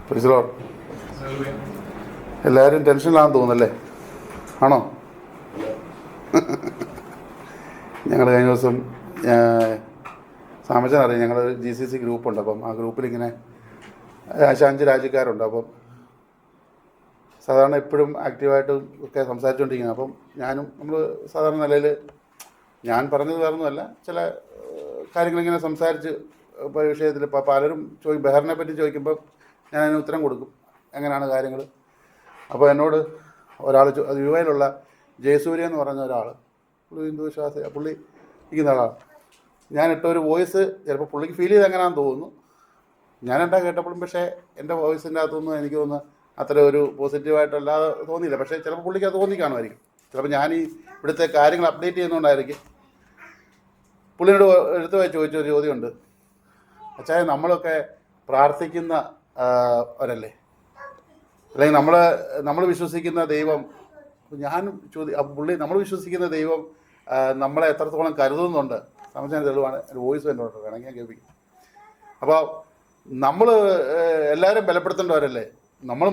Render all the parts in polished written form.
Price എല്ലാവരും ടെൻഷനിലാണെന്ന് തോന്നുന്നല്ലേ? ആണോ? ഞങ്ങൾ കഴിഞ്ഞ ദിവസം സാമച്ചൻ അറിയാം, ഞങ്ങൾ GCC ഗ്രൂപ്പുണ്ട്. അപ്പം ആ ഗ്രൂപ്പിലിങ്ങനെ 5 രാജ്യക്കാരുണ്ട്. അപ്പം സാധാരണ എപ്പോഴും ആക്റ്റീവായിട്ട് ഒക്കെ സംസാരിച്ചുകൊണ്ടിരിക്കുന്നത്. അപ്പം ഞാനും നമ്മൾ സാധാരണ നിലയിൽ ഞാൻ പറഞ്ഞത് വേറൊന്നുമല്ല, ചില കാര്യങ്ങളിങ്ങനെ സംസാരിച്ച് വിഷയത്തിൽ ഇപ്പോൾ പലരും ബെഹറിനെ പറ്റി ചോദിക്കുമ്പോൾ ഞാൻ അതിന് ഉത്തരം കൊടുക്കും, എങ്ങനെയാണ് കാര്യങ്ങൾ. അപ്പോൾ എന്നോട് ഒരാൾ യുഎയിലുള്ള ജയസൂര്യ എന്ന് പറഞ്ഞ ഒരാൾ, പുള്ളി ഹിന്ദു വിശ്വാസി, പുള്ളി ഇരിക്കുന്ന ആളാണ്. ഞാൻ ഇട്ട ഒരു വോയിസ് ചിലപ്പോൾ പുള്ളിക്ക് ഫീൽ ചെയ്ത് എങ്ങനെയാണെന്ന് തോന്നുന്നു. ഞാനെന്താ കേട്ടപ്പോഴും പക്ഷേ എൻ്റെ വോയിസിൻ്റെ അകത്തൊന്നും എനിക്ക് തോന്നുന്നു അത്ര ഒരു പോസിറ്റീവായിട്ടല്ലാതെ തോന്നിയില്ല. പക്ഷേ ചിലപ്പോൾ പുള്ളിക്ക് അത് തോന്നി കാണുമായിരിക്കും. ചിലപ്പോൾ ഞാൻ ഈ ഇവിടുത്തെ കാര്യങ്ങൾ അപ്ഡേറ്റ് ചെയ്യുന്നതുകൊണ്ടായിരിക്കും. പുള്ളിയോട് എടുത്തു പോയി ചോദിച്ചൊരു ചോദ്യമുണ്ട്, അച്ചായ നമ്മളൊക്കെ പ്രാർത്ഥിക്കുന്ന അവരല്ലേ, അല്ലെങ്കിൽ നമ്മൾ വിശ്വസിക്കുന്ന ദൈവം, ഞാനും പുള്ളി നമ്മൾ വിശ്വസിക്കുന്ന ദൈവം നമ്മളെ എത്രത്തോളം കരുതുന്നുണ്ട് സംബന്ധിച്ച തെളിവാണ്. ഒരു വോയിസ് എന്നോട് വേണമെങ്കിൽ ഞാൻ കേൾപ്പിക്കും. അപ്പോൾ നമ്മൾ എല്ലാവരും ബലപ്പെടുത്തേണ്ടവരല്ലേ. നമ്മൾ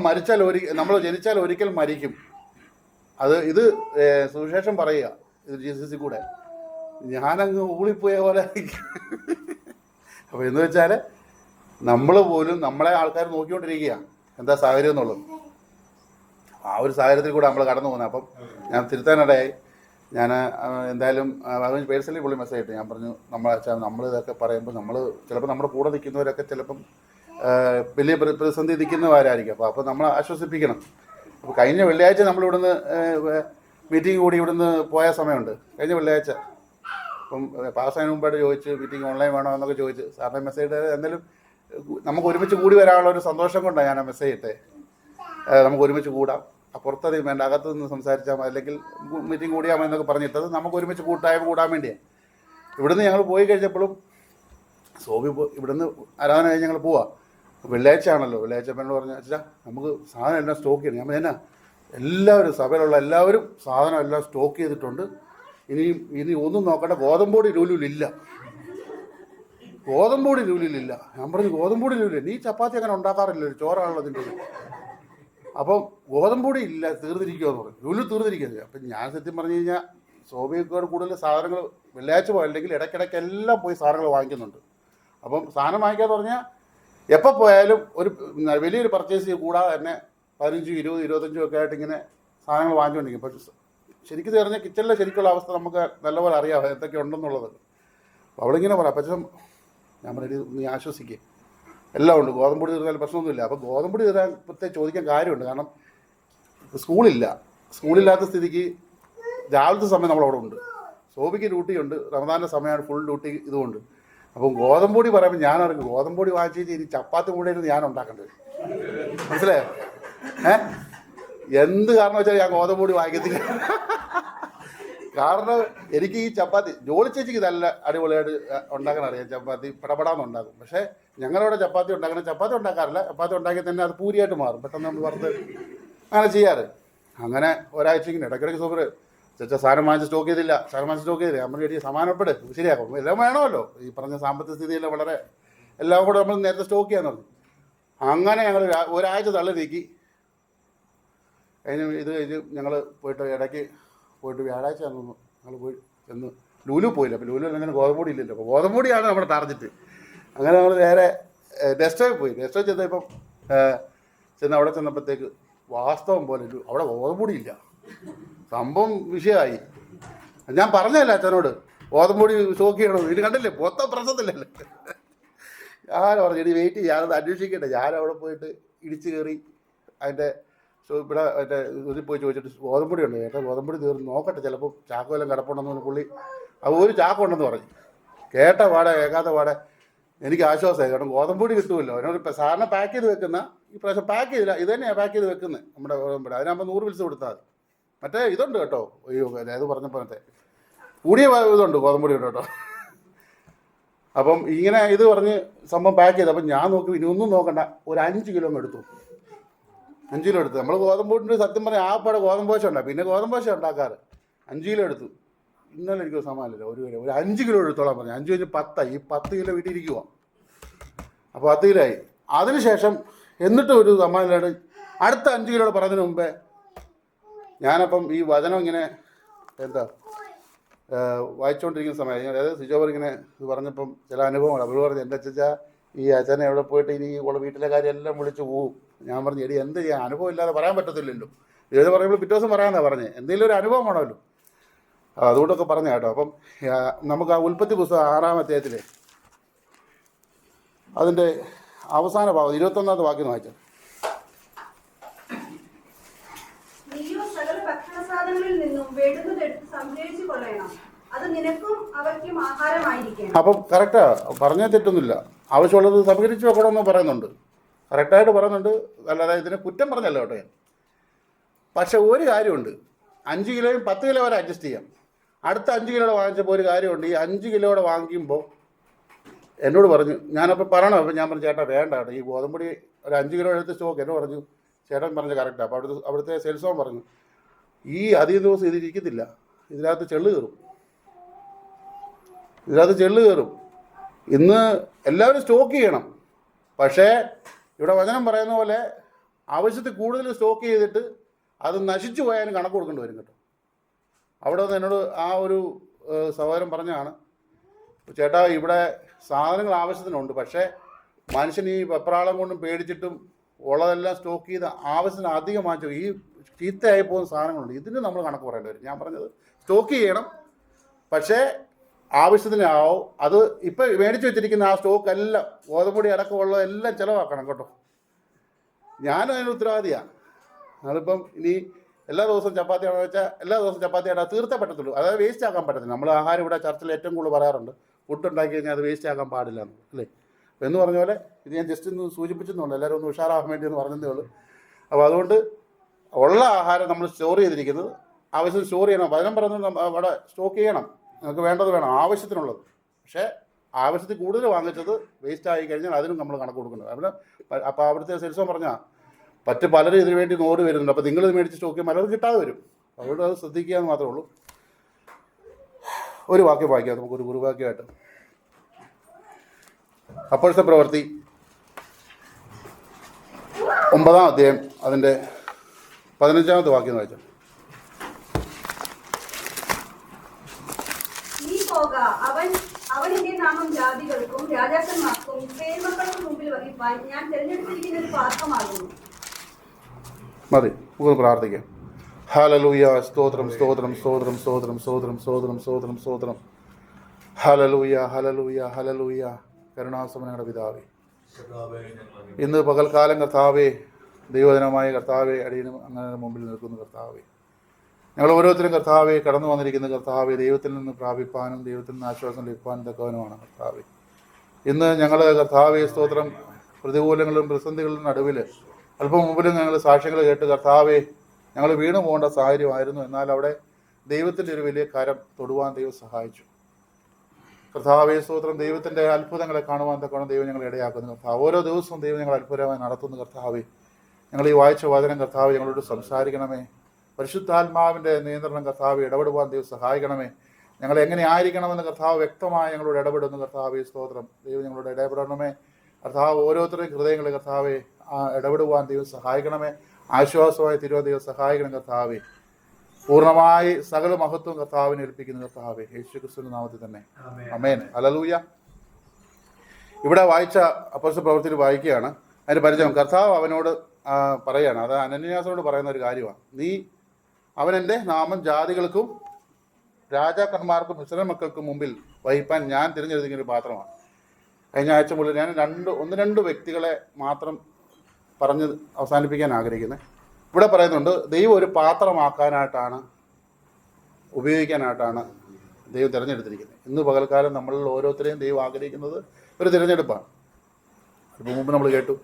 ജനിച്ചാൽ ഒരിക്കൽ മരിക്കും. ഇത് സുവിശേഷം പറയുക, ഇത് GCC കൂടെ. ഞാനങ്ങ് ഊളിപ്പോയ പോലെ. അപ്പോൾ എന്ന് വെച്ചാൽ നമ്മൾ പോലും നമ്മളെ ആൾക്കാർ നോക്കിക്കൊണ്ടിരിക്കുകയാണ് എന്താ സാഹചര്യം എന്നുള്ളത്. ആ ഒരു സാഹചര്യത്തിൽ കൂടെ നമ്മൾ കടന്നു പോകുന്നത്. അപ്പം ഞാൻ തിരുത്താനിടയായി. ഞാൻ എന്തായാലും അതിന് പേഴ്സണലി പുള്ളി മെസ്സേജ് ഇട്ട് ഞാൻ പറഞ്ഞു, നമ്മൾ ഇതൊക്കെ പറയുമ്പോൾ ചിലപ്പോൾ നമ്മുടെ കൂടെ നിൽക്കുന്നവരൊക്കെ ചിലപ്പം വലിയ പ്രതിസന്ധി നിൽക്കുന്നവരായിരിക്കും. അപ്പോൾ നമ്മൾ ആശ്വസിപ്പിക്കണം. അപ്പോൾ കഴിഞ്ഞ വെള്ളിയാഴ്ച നമ്മളിവിടുന്ന് മീറ്റിംഗ് കൂടി ഇവിടുന്ന് പോയ സമയമുണ്ട്, കഴിഞ്ഞ വെള്ളിയാഴ്ച. അപ്പം പാസ്സായതിന് മുമ്പായിട്ട് ചോദിച്ച് മീറ്റിംഗ് ഓൺലൈൻ വേണോ എന്നൊക്കെ ചോദിച്ച് സാറിന് മെസ്സേജ് ഇട്ട്, എന്തായാലും നമുക്ക് ഒരുമിച്ച് കൂടി വരാനുള്ള ഒരു സന്തോഷം കൊണ്ടാണ് ഞാൻ ആ മെസ്സേജ് ഇട്ടേ. നമുക്ക് ഒരുമിച്ച് കൂടാം, പുറത്തധികം വേണ്ട, അകത്ത് നിന്ന് സംസാരിച്ചാൽ മതി, അല്ലെങ്കിൽ മീറ്റിംഗ് കൂടിയാൽ മതി എന്നൊക്കെ പറഞ്ഞിട്ടത് നമുക്ക് ഒരുമിച്ച് കൂടാൻ വേണ്ടിയാണ്. ഇവിടുന്ന് ഞങ്ങൾ പോയി കഴിഞ്ഞപ്പോഴും ഇവിടുന്ന് ആരാധന കഴിഞ്ഞ് ഞങ്ങൾ പോവാം. വെള്ളിയാഴ്ച ആണല്ലോ, വെള്ളിയാഴ്ച എന്നോട് പറഞ്ഞു, അച്ഛാ നമുക്ക് സാധനം എല്ലാം സ്റ്റോക്ക് ചെയ്യണം. ഞാൻ എന്നാ എല്ലാവരും സഭയിലുള്ള എല്ലാവരും സാധനം എല്ലാം സ്റ്റോക്ക് ചെയ്തിട്ടുണ്ട്, ഇനി ഒന്നും നോക്കണ്ട, ഗോതമ്പൊടി ലൂലില്ല. ഞാൻ പറഞ്ഞു ഗോതമ്പൊടി ലൂലില്ല, നീ ചപ്പാത്തി അങ്ങനെ ഉണ്ടാക്കാറില്ലല്ലോ, ചോറാണല്ലോ അതിൻ്റെ. അപ്പം ഗോതമ്പൊടി ഇല്ല, തീർന്നിരിക്കുമെന്ന് പറഞ്ഞു. ലൂലു തീർന്നിരിക്കുന്നത്. അപ്പം ഞാൻ സത്യം പറഞ്ഞു കഴിഞ്ഞാൽ സോബിയക്കോട് കൂടുതൽ സാധനങ്ങൾ വെള്ളിയാഴ്ച പോയി, അല്ലെങ്കിൽ ഇടയ്ക്കിടയ്ക്ക് എല്ലാം പോയി സാധനങ്ങൾ വാങ്ങിക്കുന്നുണ്ട്. അപ്പം സാധനം വാങ്ങിക്കാന്ന് പറഞ്ഞാൽ എപ്പോൾ പോയാലും ഒരു വലിയൊരു പർച്ചേസ് കൂടാതെ തന്നെ 15, 20, 25 ഒക്കെ ആയിട്ട് ഇങ്ങനെ സാധനങ്ങൾ വാങ്ങിച്ചുകൊണ്ടിരിക്കും. പക്ഷേ ശരിക്കും പറഞ്ഞാൽ കിച്ചണിലെ ശരിക്കുള്ള അവസ്ഥ നമുക്ക് നല്ലപോലെ അറിയാം എന്തൊക്കെ ഉണ്ടെന്നുള്ളത്. അപ്പോൾ അവളിങ്ങനെ പറയാം, പക്ഷേ ഞാൻ പറഞ്ഞു നീ ആശ്വസിക്കുക, എല്ലാം ഉണ്ട്, ഗോതമ്പൊടി തീർന്നാലും പ്രശ്നമൊന്നുമില്ല. അപ്പോൾ ഗോതമ്പൊടി തീരാൻ പ്രത്യേകം ചോദിക്കാൻ കാര്യമുണ്ട്. കാരണം സ്കൂളില്ലാത്ത സ്ഥിതിക്ക് രാവിലത്തെ സമയം നമ്മളവിടെ ഉണ്ട്, സോബിക്ക് ഡ്യൂട്ടിയുണ്ട്, റമദാൻ്റെ സമയമാണ് ഫുൾ ഡ്യൂട്ടി ഇതുകൊണ്ട്. അപ്പം ഗോതമ്പൊടി പറയുമ്പോൾ ഞാൻ അറിഞ്ഞു ഗോതമ്പൊടി വാങ്ങിച്ചിട്ട് ഇനി ചപ്പാത്തി കൂടെ ഞാൻ ഉണ്ടാക്കേണ്ടത്, മനസ്സിലായോ? എന്ത് കാരണം വെച്ചാൽ ഞാൻ ഗോതമ്പൊടി വാങ്ങിക്കത്തില്ല. കാരണം എനിക്ക് ഈ ചപ്പാത്തി, ജോളി ചേച്ചിക്ക് നല്ല അടിപൊളിയായിട്ട് ഉണ്ടാക്കാൻ അറിയാം, ചപ്പാത്തി പടപടാന്ന് ഉണ്ടാക്കും. പക്ഷേ ഞങ്ങളവിടെ ചപ്പാത്തി ഉണ്ടാക്കാറില്ല. ചപ്പാത്തി ഉണ്ടാക്കി തന്നെ അത് പൂരിയായിട്ട് മാറും, പെട്ടെന്ന് നമ്മൾ വറുത്ത് അങ്ങനെ ചെയ്യാറ്. അങ്ങനെ ഒരാഴ്ചക്കിന് ഇടയ്ക്കിടയ്ക്ക് സൂപ്പർ ചേച്ചാ സാധനം വാങ്ങിച്ച് സ്റ്റോക്ക് ചെയ്തില്ല. നമ്മൾ എഴുതി സമാനപ്പെട് ശരിയാക്കും, എല്ലാം വേണമല്ലോ. ഈ പറഞ്ഞ സാമ്പത്തിക സ്ഥിതിയെല്ലാം വളരെ എല്ലാം കൂടെ നമ്മൾ നേരത്തെ സ്റ്റോക്ക് ചെയ്യാൻ തുടങ്ങി. അങ്ങനെ ഞങ്ങൾ ഒരാഴ്ച തള്ളി നീക്കി. കഴിഞ്ഞ് ഞങ്ങൾ ഇടയ്ക്ക് പോയിട്ട് വ്യാഴാഴ്ച തോന്നുന്നു ഞങ്ങൾ ചെന്ന് ലൂലു പോയില്ല. അപ്പോൾ ലൂലു അങ്ങനെ ഗോതമ്പൊടി ഇല്ലല്ലോ, അപ്പോൾ ഗോതമ്പൊടിയാണ് നമ്മുടെ ടാർജറ്റ്. അങ്ങനെ നമ്മൾ നേരെ ഡെസ്റ്റോയിൽ പോയി. ഡെസ്റ്റോയിൽ ചെന്നപ്പം അവിടെ ചെന്നപ്പോഴത്തേക്ക് വാസ്തവം പോലെ അവിടെ ഗോതമ്പൊടി ഇല്ല. സംഭവം വിഷയമായി. ഞാൻ പറഞ്ഞതല്ല അച്ഛനോട് ഗോതമ്പൊടി സ്റ്റോക്ക് ചെയ്യണോ, ഇത് കണ്ടില്ലേ മൊത്തം പ്രശ്നത്തില്ലല്ലേ. ഞാൻ പറഞ്ഞു ഇനി വെയിറ്റ് ചെയ്യും, ഞാനത് അന്വേഷിക്കട്ടെ. ഞാനവിടെ പോയിട്ട് ഇടിച്ച് കയറി അതിൻ്റെ ഇവിടെ മറ്റേ ഇതിൽ പോയി ചോദിച്ചിട്ട് ഗോതമ്പൊടി ഉണ്ട് ചേട്ടാ, ഗോതമ്പൊടി തീർന്ന് നോക്കട്ടെ, ചിലപ്പോൾ ചാക്കുമെല്ലാം കിടപ്പുണ്ടെന്ന് പറഞ്ഞ പുള്ളി അത് ഒരു ചാക്കുണ്ടെന്ന് പറഞ്ഞു. കേൾക്കാത്ത പാടെ എനിക്ക് ആശ്വാസമായി, കാരണം ഗോതമ്പൊടി കിട്ടുമല്ലോ. അതിനോട് സാറിന് പാക്ക് ചെയ്ത് വെക്കുന്ന, ഈ പ്രാവശ്യം പാക്ക് ചെയ്തില്ല, ഇത് തന്നെയാണ് പാക്ക് ചെയ്ത് വെക്കുന്നത് നമ്മുടെ ഗോതമ്പൊടി. അതിനാകുമ്പോൾ 100 പിൽസ് കൊടുത്താൽ മതി. മറ്റേ ഇതുണ്ട് കേട്ടോ, അയ്യോ അത് പറഞ്ഞപ്പോൾ മറ്റേ കൂടിയ ഇതുണ്ട് ഗോതമ്പൊടി ഉണ്ട് കേട്ടോ. അപ്പം ഇങ്ങനെ ഇത് പറഞ്ഞ് സംഭവം പാക്ക് ചെയ്ത്, അപ്പം ഞാൻ നോക്കി ഇനി ഒന്നും നോക്കണ്ട, ഒരു 5 കിലോ എടുത്തു. 5 കിലോ എടുത്തു. നമ്മൾ ഗോതമ്പൊടിൻ്റെ സത്യം പറഞ്ഞാൽ ആ പാടെ ഗോതമ്പോശ ഉണ്ടാകും, പിന്നെ ഗോതമ്പോശ ഉണ്ടാക്കാറ്. 5 കിലോ എടുത്തു. ഇന്നലെ എനിക്ക് സമാനമില്ല, ഒരു 5 കിലോ എടുത്തോളാൻ പറഞ്ഞു. 5 കഴിഞ്ഞ് 10 ആയി. ഈ 10 കിലോ വീട്ടിൽ ഇരിക്കുക. അപ്പോൾ 10 കിലോ ആയി. അതിനുശേഷം എന്നിട്ടും ഒരു സമാധാനമാണ്. അടുത്ത 5 കിലോയുടെ പറഞ്ഞതിന് മുമ്പേ ഞാനപ്പം ഈ വചനം ഇങ്ങനെ എന്താ വായിച്ചുകൊണ്ടിരിക്കുന്ന സമയം, അതായത് സിജോബർ ഇങ്ങനെ ഇത് പറഞ്ഞപ്പം ചില അനുഭവങ്ങൾ അവർ പറഞ്ഞു, എൻ്റെ അച്ഛാ ഈ അച്ഛനെ എവിടെ പോയിട്ട് ഇനി വീട്ടിലെ കാര്യം എല്ലാം വിളിച്ച് പോവും. ഞാൻ പറഞ്ഞു, എടി എന്ത് ചെയ്യാൻ, അനുഭവം ഇല്ലാതെ പറയാൻ പറ്റത്തില്ലല്ലോ. ഇത് പറയുമ്പോൾ പിറ്റേ ദിവസം പറയാമെന്നാണ് പറഞ്ഞത്. എന്തെങ്കിലും ഒരു അനുഭവം വേണമല്ലോ, അതുകൊണ്ടൊക്കെ പറഞ്ഞ കേട്ടോ. അപ്പം നമുക്ക് ആ ഉൽപ്പത്തി പുസ്തകം 6-ാം അധ്യായത്തിൽ അതിൻ്റെ അവസാന ഭാഗം 21-ാമത്തെ വാക്യം വായിച്ചത്. അപ്പം കറക്റ്റാ, പറഞ്ഞാൽ തെറ്റൊന്നുമില്ല. ആവശ്യമുള്ളത് സംഭരിച്ച് വെക്കണമെന്ന് പറയുന്നുണ്ട്, കറക്റ്റായിട്ട് പറയുന്നുണ്ട്. അല്ലാതെ ഇതിനെ കുറ്റം പറഞ്ഞല്ലോ കേട്ടോ ഞാൻ. പക്ഷെ ഒരു കാര്യമുണ്ട്, 5 കിലോയും 10 കിലോ വരെ അഡ്ജസ്റ്റ് ചെയ്യാം. അടുത്ത 5 കിലോയുടെ വാങ്ങിച്ചപ്പോൾ ഒരു കാര്യമുണ്ട്, ഈ 5 കിലോയുടെ വാങ്ങിക്കുമ്പോൾ എന്നോട് പറഞ്ഞു, ഞാനപ്പോൾ പറയണം. അപ്പോൾ ഞാൻ പറഞ്ഞു, ചേട്ടാ വേണ്ട കേട്ടോ, ഈ ഗോതമ്പൊടി ഒരു 5 കിലോ എടുത്ത് സ്റ്റോക്ക്. എന്നോട് പറഞ്ഞു, ചേട്ടൻ പറഞ്ഞ് കറക്റ്റാണ്. അപ്പോൾ അവിടുത്തെ സെയിൽസ്മാൻ പറഞ്ഞു, ഈ അധികം ദിവസം ഇതിരിക്കത്തില്ല, ഇതിനകത്ത് ചെള്ള് കയറും. ഇന്ന് എല്ലാവരും സ്റ്റോക്ക് ചെയ്യണം. പക്ഷേ ഇവിടെ വചനം പറയുന്ന പോലെ ആവശ്യത്തിൽ കൂടുതൽ സ്റ്റോക്ക് ചെയ്തിട്ട് അത് നശിച്ചു പോയാലും കണക്ക് കൊടുക്കേണ്ടി വരും കേട്ടോ. അവിടെ നിന്ന് എന്നോട് ആ ഒരു സഹോദരൻ പറഞ്ഞതാണ്, ചേട്ടാ ഇവിടെ സാധനങ്ങൾ ആവശ്യത്തിനുണ്ട്, പക്ഷേ മനുഷ്യൻ ഈ വെപ്രാളം കൊണ്ടും പേടിച്ചിട്ടും ഉള്ളതെല്ലാം സ്റ്റോക്ക് ചെയ്ത് ആവശ്യത്തിന് അധികം വാങ്ങിച്ചു ഈ ചീത്തയായി പോകുന്ന സാധനങ്ങളുണ്ട്, ഇതിന് നമ്മൾ കണക്ക് പറയേണ്ടി വരും. ഞാൻ പറഞ്ഞത് സ്റ്റോക്ക് ചെയ്യണം, പക്ഷേ ആവശ്യത്തിനാവും. അത് ഇപ്പം മേടിച്ച് വെച്ചിരിക്കുന്ന ആ സ്റ്റോക്ക് എല്ലാം ഗോതമ്പൊടി അടക്കമുള്ളതെല്ലാം ചിലവാക്കണം കേട്ടോ. ഞാനും അതിന് ഉത്തരവാദിയാണ്. അതിപ്പം ഇനി എല്ലാ ദിവസവും ചപ്പാത്തിയാണെന്ന് വെച്ചാൽ എല്ലാ ദിവസവും ചപ്പാത്തിയായിട്ട് തീർത്തേ പറ്റത്തുള്ളൂ. അതായത് വേസ്റ്റ് ആക്കാൻ പറ്റത്തില്ല. നമ്മൾ ആഹാരം ഇവിടെ ചർച്ചിൽ ഏറ്റവും കൂടുതൽ പറയാറുണ്ട്, ഫുഡ് ഉണ്ടാക്കി കഴിഞ്ഞാൽ അത് വേസ്റ്റ് ആക്കാൻ പാടില്ല അല്ലേ. എന്ന് പറഞ്ഞ പോലെ ഇത് ഞാൻ ജസ്റ്റ് ഒന്ന് സൂചിപ്പിച്ചെന്നുള്ളൂ, എല്ലാവരും ഒന്ന് ഉഷാറാകാൻ വേണ്ടി എന്ന് പറഞ്ഞതേ ഉള്ളൂ. അപ്പോൾ അതുകൊണ്ട് ഉള്ള ആഹാരം നമ്മൾ സ്റ്റോർ ചെയ്തിരിക്കുന്നത് ആവശ്യം സ്റ്റോർ ചെയ്യണം. വചനം പറയുന്നത് അവിടെ സ്റ്റോക്ക് ചെയ്യണം, നമുക്ക് വേണ്ടത് വേണം, ആവശ്യത്തിനുള്ളത്. പക്ഷേ ആവശ്യത്തിൽ കൂടുതൽ വാങ്ങിച്ചത് വേസ്റ്റ് ആയി കഴിഞ്ഞാൽ അതിനും നമ്മൾ കണക്ക് കൊടുക്കുന്നത്. അപ്പോൾ അവിടുത്തെ സെയിൽസ്മാൻ പറഞ്ഞാൽ പലരും ഇതിനു വേണ്ടി നോട് വരുന്നുണ്ട്. അപ്പോൾ നിങ്ങളിത് മേടിച്ച് സ്റ്റോക്ക് ചെയ്യുമ്പോൾ പലരും കിട്ടാതെ വരും. അതുകൊണ്ട് അത് ശ്രദ്ധിക്കുക എന്ന് മാത്രമേ ഉള്ളൂ. ഒരു വാക്യം വായിക്കാം, നമുക്കൊരു കുറുവാക്യമായിട്ട്. അപ്പോഴത്തെ പ്രവൃത്തി 9-ാം അധ്യായം അതിൻ്റെ 15-ാമത്തെ വാക്യം വായിച്ചു. അവന്റെ നാമം ജാതികൾക്കും രാജാക്കന്മാർക്കും പേർമക്കൾക്കും മുമ്പിൽ വഹിപ്പാൻ ഞാൻ തിരഞ്ഞെടുത്തിരിക്കുന്ന ഒരു പാത്രമാകുന്നു. മതി, നമുക്ക് പ്രാർത്ഥിക്കാം. ഹല്ലേലൂയ, സ്തോത്രം സ്തോത്രം സ്തോത്രം സ്തോത്രം സ്തോത്രം സ്തോത്രം സ്തോത്രം സ്തോത്രം. Hallelujah hallelujah hallelujah. കരുണാസമനങ്ങളുടെ പിതാവേ, ഇന്ന് പകൽക്കാലം കർത്താവേ, ദൈവജനമായ കർത്താവേ, അടിയനും അങ്ങനെ മുമ്പിൽ നിൽക്കുന്ന കർത്താവേ, ഞങ്ങൾ ഓരോരുത്തരും കർത്താവെ കടന്നു വന്നിരിക്കുന്ന കർത്താവെ ദൈവത്തിൽ നിന്ന് പ്രാപിപ്പാനും ദൈവത്തിൽ നിന്ന് ആശ്വാസം ലഭിക്കാനും തക്കവനുമാണ് കർത്താവെ. ഇന്ന് ഞങ്ങൾ കർത്താവെ സ്തോത്രം പ്രതികൂലങ്ങളും പ്രതിസന്ധികളുടെ നടുവിൽ അല്പം മുമ്പിലും ഞങ്ങൾ സാക്ഷ്യങ്ങൾ കേട്ട് കർത്താവെ ഞങ്ങൾ വീണു പോകേണ്ട സാഹചര്യമായിരുന്നു. എന്നാൽ അവിടെ ദൈവത്തിൻ്റെ ഒരു വലിയ കരം തൊടുവാൻ ദൈവം സഹായിച്ചു. കർത്താവെ സ്തോത്രം, ദൈവത്തിൻ്റെ അത്ഭുതങ്ങളെ കാണുവാൻ തക്കവണ്ണം ദൈവം ഞങ്ങളെ ഇടയാക്കുന്നു കർത്താവ്. ഓരോ ദിവസവും ദൈവം ഞങ്ങൾ അത്ഭുതമായി നടത്തുന്നു കർത്താവെ. ഞങ്ങൾ ഈ വായിച്ച വചനം കർത്താവ് ഞങ്ങളോട് സംസാരിക്കണമേ. പരിശുദ്ധാത്മാവിൻ്റെ നിയന്ത്രണം കർത്താവ് ഇടപെടുവാൻ ദൈവം സഹായിക്കണമേ. ഞങ്ങൾ എങ്ങനെ ആയിരിക്കണമെന്ന് കർത്താവ് വ്യക്തമായി ഞങ്ങളോട് ഇടപെടുന്നു കർത്താവെ സ്തോത്രം. ദൈവം ഞങ്ങളോട് ഇടപെടണമേ കർത്താവ്. ഓരോരുത്തരുടെയും ഹൃദയങ്ങളെ കർത്താവെ ഇടപെടുവാൻ ദൈവം സഹായിക്കണമേ. ആശ്വാസമായി തീരുവാൻ ദൈവം സഹായിക്കണം കർത്താവെ. പൂർണ്ണമായി സകല മഹത്വം കർത്താവിനെ ഏൽപ്പിക്കുന്നു കർത്താവെ, യേശു ക്രിസ്തുവിന്റെ നാമത്തിൽ തന്നെ ആമേൻ. ഹല്ലേലൂയ. ഇവിടെ വായിച്ച അപ്പോസ്തല പ്രവൃത്തിയിൽ വായിക്കുകയാണ് അതിൻ്റെ പരിചയം. കർത്താവ് അവനോട് പറയുകയാണ്, അത് അനന്യാസിനോട് പറയുന്ന ഒരു കാര്യമാണ്. അവൻ എൻ്റെ നാമം ജാതികൾക്കും രാജാക്കന്മാർക്കും ഇസ്രായേൽ മക്കൾക്കും മുമ്പിൽ വഹിപ്പാൻ ഞാൻ തിരഞ്ഞെടുക്കുന്ന ഒരു പാത്രമാണ്. കഴിഞ്ഞ ആഴ്ച മുതൽ ഞാൻ ഒന്ന് രണ്ട് വ്യക്തികളെ മാത്രം പറഞ്ഞ് അവസാനിപ്പിക്കാൻ ആഗ്രഹിക്കുന്നത്. ഇവിടെ പറയുന്നുണ്ട്, ദൈവം ഒരു പാത്രമാക്കാനായിട്ടാണ്, ഉപയോഗിക്കാനായിട്ടാണ് ദൈവം തിരഞ്ഞെടുത്തിരിക്കുന്നത്. ഇന്ന് പകൽക്കാലം നമ്മളിൽ ഓരോരുത്തരെയും ദൈവം ആഗ്രഹിക്കുന്നത് ഒരു തിരഞ്ഞെടുപ്പാണ്. അതിന് മുമ്പ് നമ്മൾ കേട്ടു,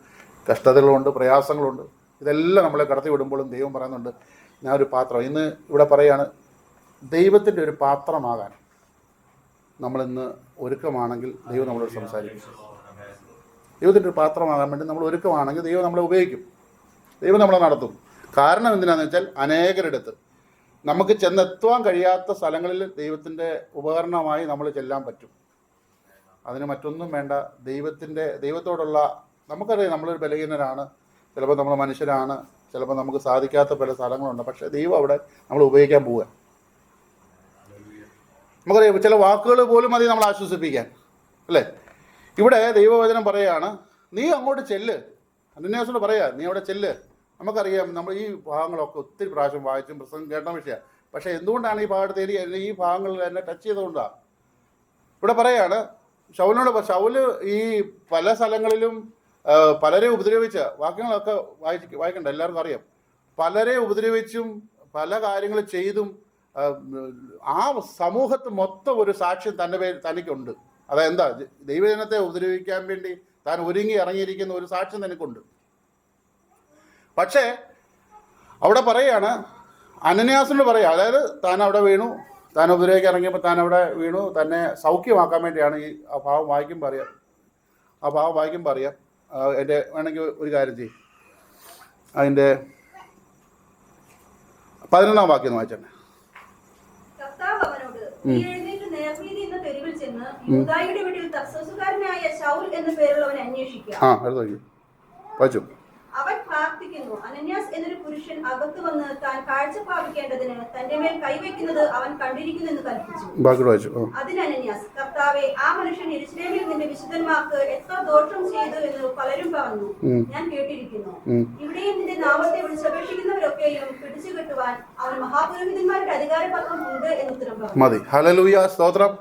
കഷ്ടതകളുണ്ട്, പ്രയാസങ്ങളുണ്ട്. ഇതെല്ലാം നമ്മളെ കടത്തി വിടുമ്പോഴും ദൈവം പറയുന്നുണ്ട്, ഞാൻ ഒരു പാത്രം. ഇന്ന് ഇവിടെ പറയുകയാണ്, ദൈവത്തിൻ്റെ ഒരു പാത്രമാകാൻ നമ്മളിന്ന് ഒരുക്കമാണെങ്കിൽ ദൈവം നമ്മളോട് സംസാരിക്കും. ദൈവത്തിൻ്റെ ഒരു പാത്രമാകാൻ വേണ്ടി നമ്മൾ ഒരുക്കമാണെങ്കിൽ ദൈവം നമ്മളെ ഉപയോഗിക്കും, ദൈവം നമ്മളെ നടത്തും. കാരണം എന്തിനാണെന്ന് വെച്ചാൽ, അനേകരെടുത്ത് നമുക്ക് ചെന്നെത്തുവാൻ കഴിയാത്ത സ്ഥലങ്ങളിൽ ദൈവത്തിൻ്റെ ഉപകരണമായി നമ്മൾ ചെല്ലാൻ പറ്റും. അതിന് മറ്റൊന്നും വേണ്ട, ദൈവത്തോടുള്ള, നമുക്കറിയാം നമ്മളൊരു ബലഹീനരാണ്, ചിലപ്പോൾ നമ്മൾ മനുഷ്യരാണ്, ചിലപ്പോൾ നമുക്ക് സാധിക്കാത്ത പല സ്ഥലങ്ങളുണ്ട്. പക്ഷേ ദൈവം അവിടെ നമ്മൾ ഉപയോഗിക്കാൻ പോവുക. നമുക്കറിയാം ചില വാക്കുകൾ പോലും മതി നമ്മൾ ആശ്വസിപ്പിക്കാൻ, അല്ലേ? ഇവിടെ ദൈവവചനം പറയുകയാണ്, നീ അങ്ങോട്ട് ചെല്ല്. അനന്യാസിനോട് പറയാ, നീ അവിടെ ചെല്ല്. നമുക്കറിയാം നമ്മൾ ഈ ഭാഗങ്ങളൊക്കെ ഒത്തിരി പ്രാവശ്യം വായിച്ചും പ്രസംഗം കേട്ട വിഷയമാണ്. പക്ഷേ എന്തുകൊണ്ടാണ് ഈ ഭാഗത്ത് ഈ ഭാഗങ്ങളിൽ എന്നെ ടച്ച് ചെയ്തുകൊണ്ടാണ് ഇവിടെ പറയാണ് ശൗലിനോട്. ശൗല് ഈ പല സ്ഥലങ്ങളിലും പലരെ ഉപദ്രവിച്ച വാക്യങ്ങളൊക്കെ വായിക്കണ്ട, എല്ലാവർക്കും അറിയാം. പലരെ ഉപദ്രവിച്ചും പല കാര്യങ്ങൾ ചെയ്തും ആ സമൂഹത്ത് മൊത്തം ഒരു സാക്ഷ്യം തനിക്കുണ്ട്. അതെന്താ? ദൈവജനത്തെ ഉപദ്രവിക്കാൻ വേണ്ടി താൻ ഒരുങ്ങി ഇറങ്ങിയിരിക്കുന്ന ഒരു സാക്ഷ്യം തനിക്കുണ്ട്. പക്ഷേ അവിടെ പറയാണ്, അനന്യാസിനോട് പറയാം, അതായത് താൻ അവിടെ വീണു, താൻ ഉപദ്രവിക്കാൻ ഇറങ്ങിയപ്പോൾ താൻ അവിടെ വീണു, തന്നെ സൗഖ്യമാക്കാൻ വേണ്ടിയാണ് ഈ ആ ഭാവം വായിക്കുമ്പോൾ അറിയാം. എൻ്റെ വേണമെങ്കിൽ ഒരു കാര്യം ചെയ്യും, അതിൻ്റെ 11-ാം വാക്യം വായിച്ചേ. കർത്താവ് അവനോട്, നീ എഴുന്നേറ്റ് നേർവീതി എന്ന തെരുവിൽ ചെന്ന് യൂദായുടെ വീട്ടിൽ തർസോസുകാരനായ ശൗൽ എന്ന പേരുള്ളവനെ അന്വേഷിക്കുക. വായിച്ചു. അവൻ പ്രാർത്ഥിക്കുന്നു. അനന്യാസ് എന്നൊരു പുരുഷൻ അകത്തു വന്ന് താൻ കാഴ്ച പ്രാപിക്കേണ്ടതിന് തന്റെ മേൽ കൈവയ്ക്കുന്നത് അവൻ കണ്ടിരിക്കുന്നെന്ന് കൽപ്പിച്ചു. അതിന് അനന്യാസ്, കർത്താവേ, ആ മനുഷ്യൻ യെരൂശലേമിൽ നിന്റെ വിശുദ്ധന്മാർക്ക് എത്ര ദോഷം ചെയ്തു എന്ന് പലരും പറഞ്ഞു, ഞാൻ കേട്ടിരിക്കുന്നു. ഇവിടെയും നിന്റെ നാമത്തെ വിളിച്ചപേക്ഷിക്കുന്നവരൊക്കെയും പിടിച്ചുകെട്ടുവാൻ അവൻ മഹാപുരോഹിതന്മാരുടെ അധികാരപത്രം ഉണ്ട് എന്ന് ഉത്തരം പറഞ്ഞു. മതി. ഹല്ലേലൂയ, സ്തോത്രം.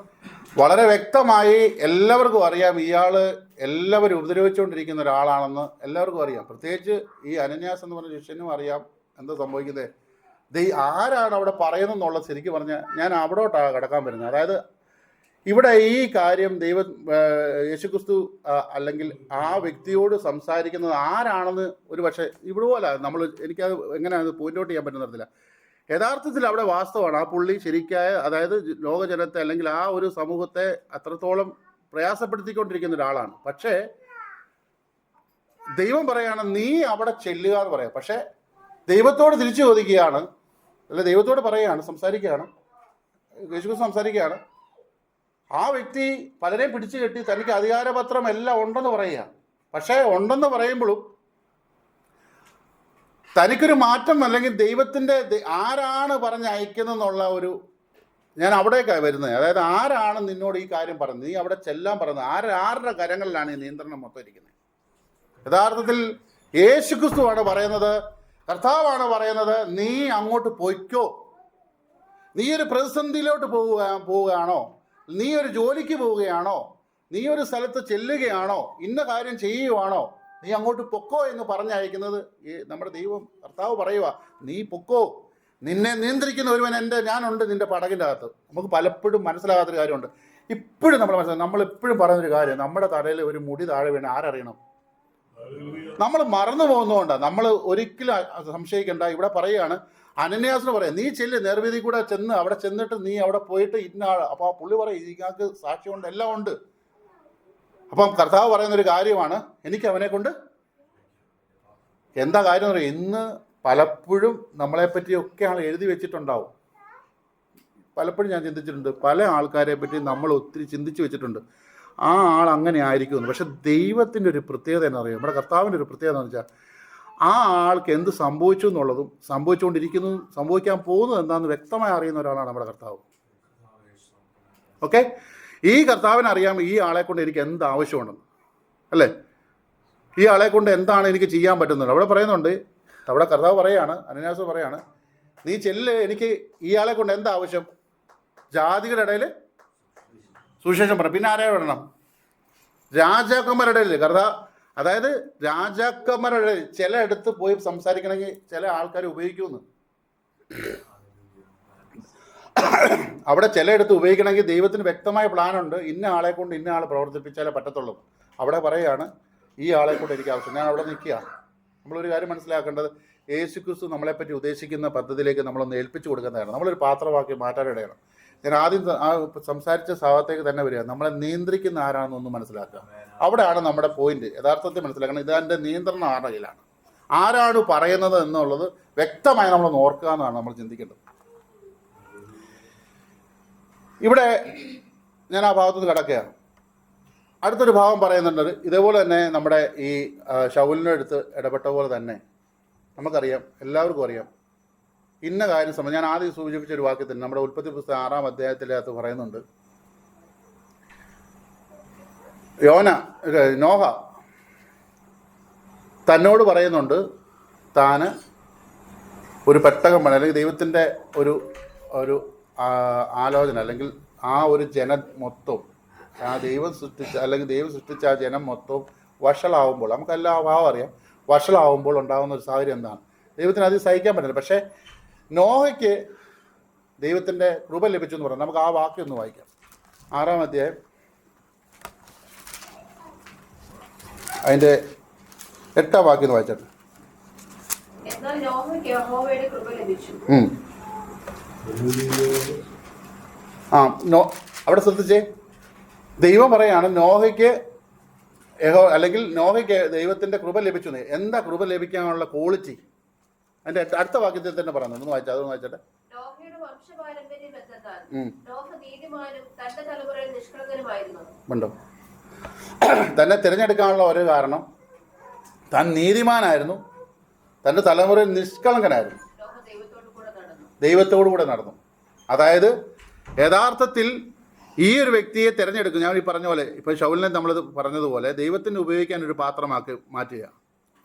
വളരെ വ്യക്തമായി എല്ലാവർക്കും അറിയാം ഇയാള് എല്ലാവരും ഉപദ്രവിച്ചുകൊണ്ടിരിക്കുന്ന ഒരാളാണെന്ന് എല്ലാവർക്കും അറിയാം. പ്രത്യേകിച്ച് ഈ അനന്യാസ് എന്ന് പറഞ്ഞ ശിഷ്യനും അറിയാം എന്താ സംഭവിക്കുന്നത്. ആരാണ് അവിടെ പറയുന്നതെന്നുള്ളത് ശരിക്കും പറഞ്ഞാൽ ഞാൻ അവിടോട്ടാണ് കിടക്കാൻ വരുന്നത്. അതായത് ഇവിടെ ഈ കാര്യം യേശുക്രിസ്തു അല്ലെങ്കിൽ ആ വ്യക്തിയോട് സംസാരിക്കുന്നത് ആരാണെന്ന് ഒരു പക്ഷേ ഇവിടെ പോലെ എനിക്കത് എങ്ങനെ അത് പോയിന്റ് ഔട്ട് ചെയ്യാൻ പറ്റുന്നില്ല. യഥാർത്ഥത്തിൽ അവിടെ വാസ്തവമാണ്. ആ പുള്ളി ശരിക്കായ, അതായത് ലോകജനത്തെ അല്ലെങ്കിൽ ആ ഒരു സമൂഹത്തെ അത്രത്തോളം പ്രയാസപ്പെടുത്തിക്കൊണ്ടിരിക്കുന്ന ഒരാളാണ്. പക്ഷേ ദൈവം പറയാണ്, നീ അവിടെ ചെല്ലുക എന്ന് പറയാം. പക്ഷേ ദൈവത്തോട് തിരിച്ചു ചോദിക്കുകയാണ്, അല്ലെ ദൈവത്തോട് പറയുകയാണ്, യേശുക്രിസ്തു സംസാരിക്കുകയാണ്. ആ വ്യക്തി പലരെയും പിടിച്ചു കെട്ടി തനിക്ക് അധികാരപത്രം എല്ലാം ഉണ്ടെന്ന് പറയുക. പക്ഷേ ഉണ്ടെന്ന് പറയുമ്പോഴും തനിക്കൊരു മാറ്റം, അല്ലെങ്കിൽ ദൈവത്തിൻ്റെ ആരാണ് പറഞ്ഞയക്കുന്നെന്നുള്ള ഒരു, ഞാൻ അവിടേക്കാണ് വരുന്നത്. അതായത് ആരാണ് നിന്നോട് ഈ കാര്യം പറഞ്ഞത്, നീ അവിടെ ചെല്ലാൻ പറഞ്ഞത് ആരുടെ കരങ്ങളിലാണ് ഈ നിയന്ത്രണം മൊത്തം ഇരിക്കുന്നത്? യഥാർത്ഥത്തിൽ യേശുക്രിസ്തുവാണ് പറയുന്നത്, കർത്താവാണ് പറയുന്നത്, നീ അങ്ങോട്ട് പൊയ്ക്കോ. നീ ഒരു പ്രതിസന്ധിയിലോട്ട് പോവുകയാണോ, നീ ഒരു ജോലിക്ക് പോവുകയാണോ, നീ ഒരു സ്ഥലത്ത് ചെല്ലുകയാണോ, ഇന്ന കാര്യം ചെയ്യുവാണോ, നീ അങ്ങോട്ട് പൊക്കോ എന്ന് പറഞ്ഞയക്കുന്നത് നമ്മുടെ ദൈവം കർത്താവ് പറയുക. നീ പൊക്കോ, നിന്നെ നിയന്ത്രിക്കുന്ന ഒരുവൻ ഞാനുണ്ട് നിന്റെ പടകിൻ്റെ അകത്ത്. നമുക്ക് പലപ്പോഴും മനസ്സിലാകാത്തൊരു കാര്യമുണ്ട്. ഇപ്പോഴും നമ്മളെപ്പോഴും പറയുന്നൊരു കാര്യം, നമ്മുടെ തലയിൽ ഒരു മുടി താഴെ വീണ ആരറിയണം? നമ്മൾ മറന്നു പോകുന്നതുകൊണ്ടാണ്. നമ്മൾ ഒരിക്കലും സംശയിക്കേണ്ട. ഇവിടെ പറയുകയാണ്, അനന്യാസിന് പറയാം, നീ ചെല്ല്, നേർവീതി കൂടെ ചെന്ന് അവിടെ ചെന്നിട്ട് നീ അവിടെ പോയിട്ട് ഇന്ന ആൾ. അപ്പോൾ ആ പുള്ളി പറയും, ഇതിനകത്ത് സാക്ഷ്യമുണ്ട്, എല്ലാം ഉണ്ട്. അപ്പം കർത്താവ് പറയുന്നൊരു കാര്യമാണ്, എനിക്ക് അവനെ കൊണ്ട് എന്താ കാര്യം എന്ന് പറയും. ഇന്ന് പലപ്പോഴും നമ്മളെപ്പറ്റിയൊക്കെ ആൾ എഴുതി വെച്ചിട്ടുണ്ടാവും. പലപ്പോഴും ഞാൻ ചിന്തിച്ചിട്ടുണ്ട്, പല ആൾക്കാരെ പറ്റി നമ്മൾ ഒത്തിരി ചിന്തിച്ച് വെച്ചിട്ടുണ്ട്, ആ ആൾ അങ്ങനെ ആയിരിക്കുമെന്ന്. പക്ഷെ ദൈവത്തിൻ്റെ ഒരു പ്രത്യേകത എന്ന് പറയും, നമ്മുടെ കർത്താവിൻ്റെ ഒരു പ്രത്യേകത എന്ന് വെച്ചാൽ ആ ആൾക്ക് എന്ത് സംഭവിച്ചു എന്നുള്ളതും സംഭവിച്ചുകൊണ്ടിരിക്കുന്നതും സംഭവിക്കാൻ പോകുന്നത് എന്താണെന്ന് വ്യക്തമായി അറിയുന്ന ഒരാളാണ് നമ്മുടെ കർത്താവ്. ഓക്കെ, ഈ കർത്താവിന് അറിയാം ഈ ആളെ കൊണ്ട് എനിക്ക് എന്ത് ആവശ്യമുണ്ടെന്ന്, അല്ലേ? ഈ ആളെ കൊണ്ട് എന്താണ് എനിക്ക് ചെയ്യാൻ പറ്റുന്നത്. അവിടെ പറയുന്നുണ്ട്, അവിടെ കർത്താവ് പറയാണ്, അനന്യാസ് പറയാണ്, നീ ചെല്ല്, എനിക്ക് ഈ ആളെ കൊണ്ട് എന്താ ആവശ്യം? ജാതികളുടെ ഇടയിൽ സുവിശേഷം പറ. പിന്നെ ആരെ വിടണം? രാജാക്കന്മാരുടെ ഇടയിൽ. കർത്താവ് അതായത് രാജാക്കന്മാരുടെ ചില ഇടത്ത് പോയി സംസാരിക്കണമെങ്കിൽ ചില ആൾക്കാർ ഉപയോഗിക്കുമെന്ന്. അവിടെ ചിലയിടത്ത് ഉപയോഗിക്കണമെങ്കിൽ ദൈവത്തിന് വ്യക്തമായ പ്ലാനുണ്ട്. ഇന്ന ആളെ കൊണ്ട് ഇന്ന ആൾ പ്രവർത്തിപ്പിച്ചാലേ പറ്റത്തുള്ളൂ. അവിടെ പറയുകയാണ്, ഈ ആളെ കൊണ്ട് എനിക്ക് ആവശ്യം. ഞാൻ അവിടെ നിൽക്കുക. നമ്മളൊരു കാര്യം മനസ്സിലാക്കേണ്ടത്, യേശുക്രിസ്തു നമ്മളെപ്പറ്റി ഉദ്ദേശിക്കുന്ന പദ്ധതിയിലേക്ക് നമ്മളൊന്ന് ഏൽപ്പിച്ചു കൊടുക്കുന്നതാണ്. നമ്മളൊരു പാത്രമാക്കി മാറ്റാനിടയാണ്. ഞാൻ ആദ്യം ആ സംസാരിച്ച ഭാഗത്തേക്ക് തന്നെ വരിക. നമ്മളെ നിയന്ത്രിക്കുന്ന ആരാണെന്നൊന്ന് മനസ്സിലാക്കുക. അവിടെയാണ് നമ്മുടെ പോയിന്റ് യഥാർത്ഥത്തിൽ മനസ്സിലാക്കണം. ഇതിൻ്റെ നിയന്ത്രണം ആരുടെ കയ്യിലാണ്, ആരാണ് പറയുന്നത് എന്നുള്ളത് വ്യക്തമായി നമ്മളൊന്ന് ഓർക്കുക എന്നാണ് നമ്മൾ ചിന്തിക്കേണ്ടത്. ഇവിടെ ഞാൻ ആ ഭാഗത്തുനിന്ന് കിടക്കുകയാണ്. അടുത്തൊരു ഭാഗം പറയുന്നുണ്ട്. ഇതേപോലെ തന്നെ നമ്മുടെ ഈ ശൗലിൻ്റെ അടുത്ത് ഇടപെട്ട പോലെ തന്നെ നമുക്കറിയാം, എല്ലാവർക്കും അറിയാം, ഇന്ന കാര്യം ഞാൻ ആദ്യം സൂചിപ്പിച്ച ഒരു വാക്യത്തിൽ നമ്മുടെ ഉൽപ്പത്തി പുസ്തകം 6-ാം അധ്യായത്തിനകത്ത് പറയുന്നുണ്ട്, നോഹ തന്നോട് പറയുന്നുണ്ട് താന് ഒരു പെട്ടകം വേണം, അല്ലെങ്കിൽ ദൈവത്തിൻ്റെ ഒരു ആലോചന, അല്ലെങ്കിൽ ആ ഒരു ജനം മൊത്തം, ആ ദൈവം സൃഷ്ടിച്ച ആ ജനം മൊത്തം വഷളാവുമ്പോൾ, നമുക്കെല്ലാം ആ ഭാവം അറിയാം, വഷളാവുമ്പോൾ ഉണ്ടാകുന്ന ഒരു സാഹചര്യം എന്താണ്? ദൈവത്തിന് അത് സഹിക്കാൻ പറ്റില്ല. പക്ഷേ നോഹയ്ക്ക് ദൈവത്തിൻ്റെ കൃപ ലഭിച്ചു എന്ന് പറഞ്ഞു. നമുക്ക് ആ വാക്യം ഒന്ന് വായിക്കാം. 6-ാം അധ്യായം അതിൻ്റെ 8-ാം വാക്യം ഒന്ന് വായിച്ചിട്ട്. അവിടെ ശ്രദ്ധിച്ചേ, ദൈവം പറയാണ് നോഹയ്ക്ക് അല്ലെങ്കിൽ നോഹയ്ക്ക് ദൈവത്തിൻ്റെ കൃപ ലഭിച്ചു. എന്താ കൃപ ലഭിക്കാനുള്ള ക്വാളിറ്റി? അതിൻ്റെ അടുത്ത വാക്യത്തിൽ തന്നെ പറയുന്നത്. ഒന്ന് വായിച്ചാൽ അതൊന്ന് വായിച്ചട്ടെ. ഉണ്ടോ? തന്നെ തിരഞ്ഞെടുക്കാനുള്ള ഒരു കാരണം, താൻ നീതിമാനായിരുന്നു, തൻ്റെ തലമുറയിൽ നിഷ്കളങ്കനായിരുന്നു, ദൈവത്തോടു കൂടെ നടന്നു. അതായത് യഥാർത്ഥത്തിൽ ഈ ഒരു വ്യക്തിയെ തിരഞ്ഞെടുക്കും. ഞാൻ ഈ പറഞ്ഞ പോലെ, ഇപ്പോൾ ശൗലിനെ നമ്മൾ പറഞ്ഞതുപോലെ ദൈവത്തിന് ഉപയോഗിക്കാൻ ഒരു പാത്രമാക്കി മാറ്റുക,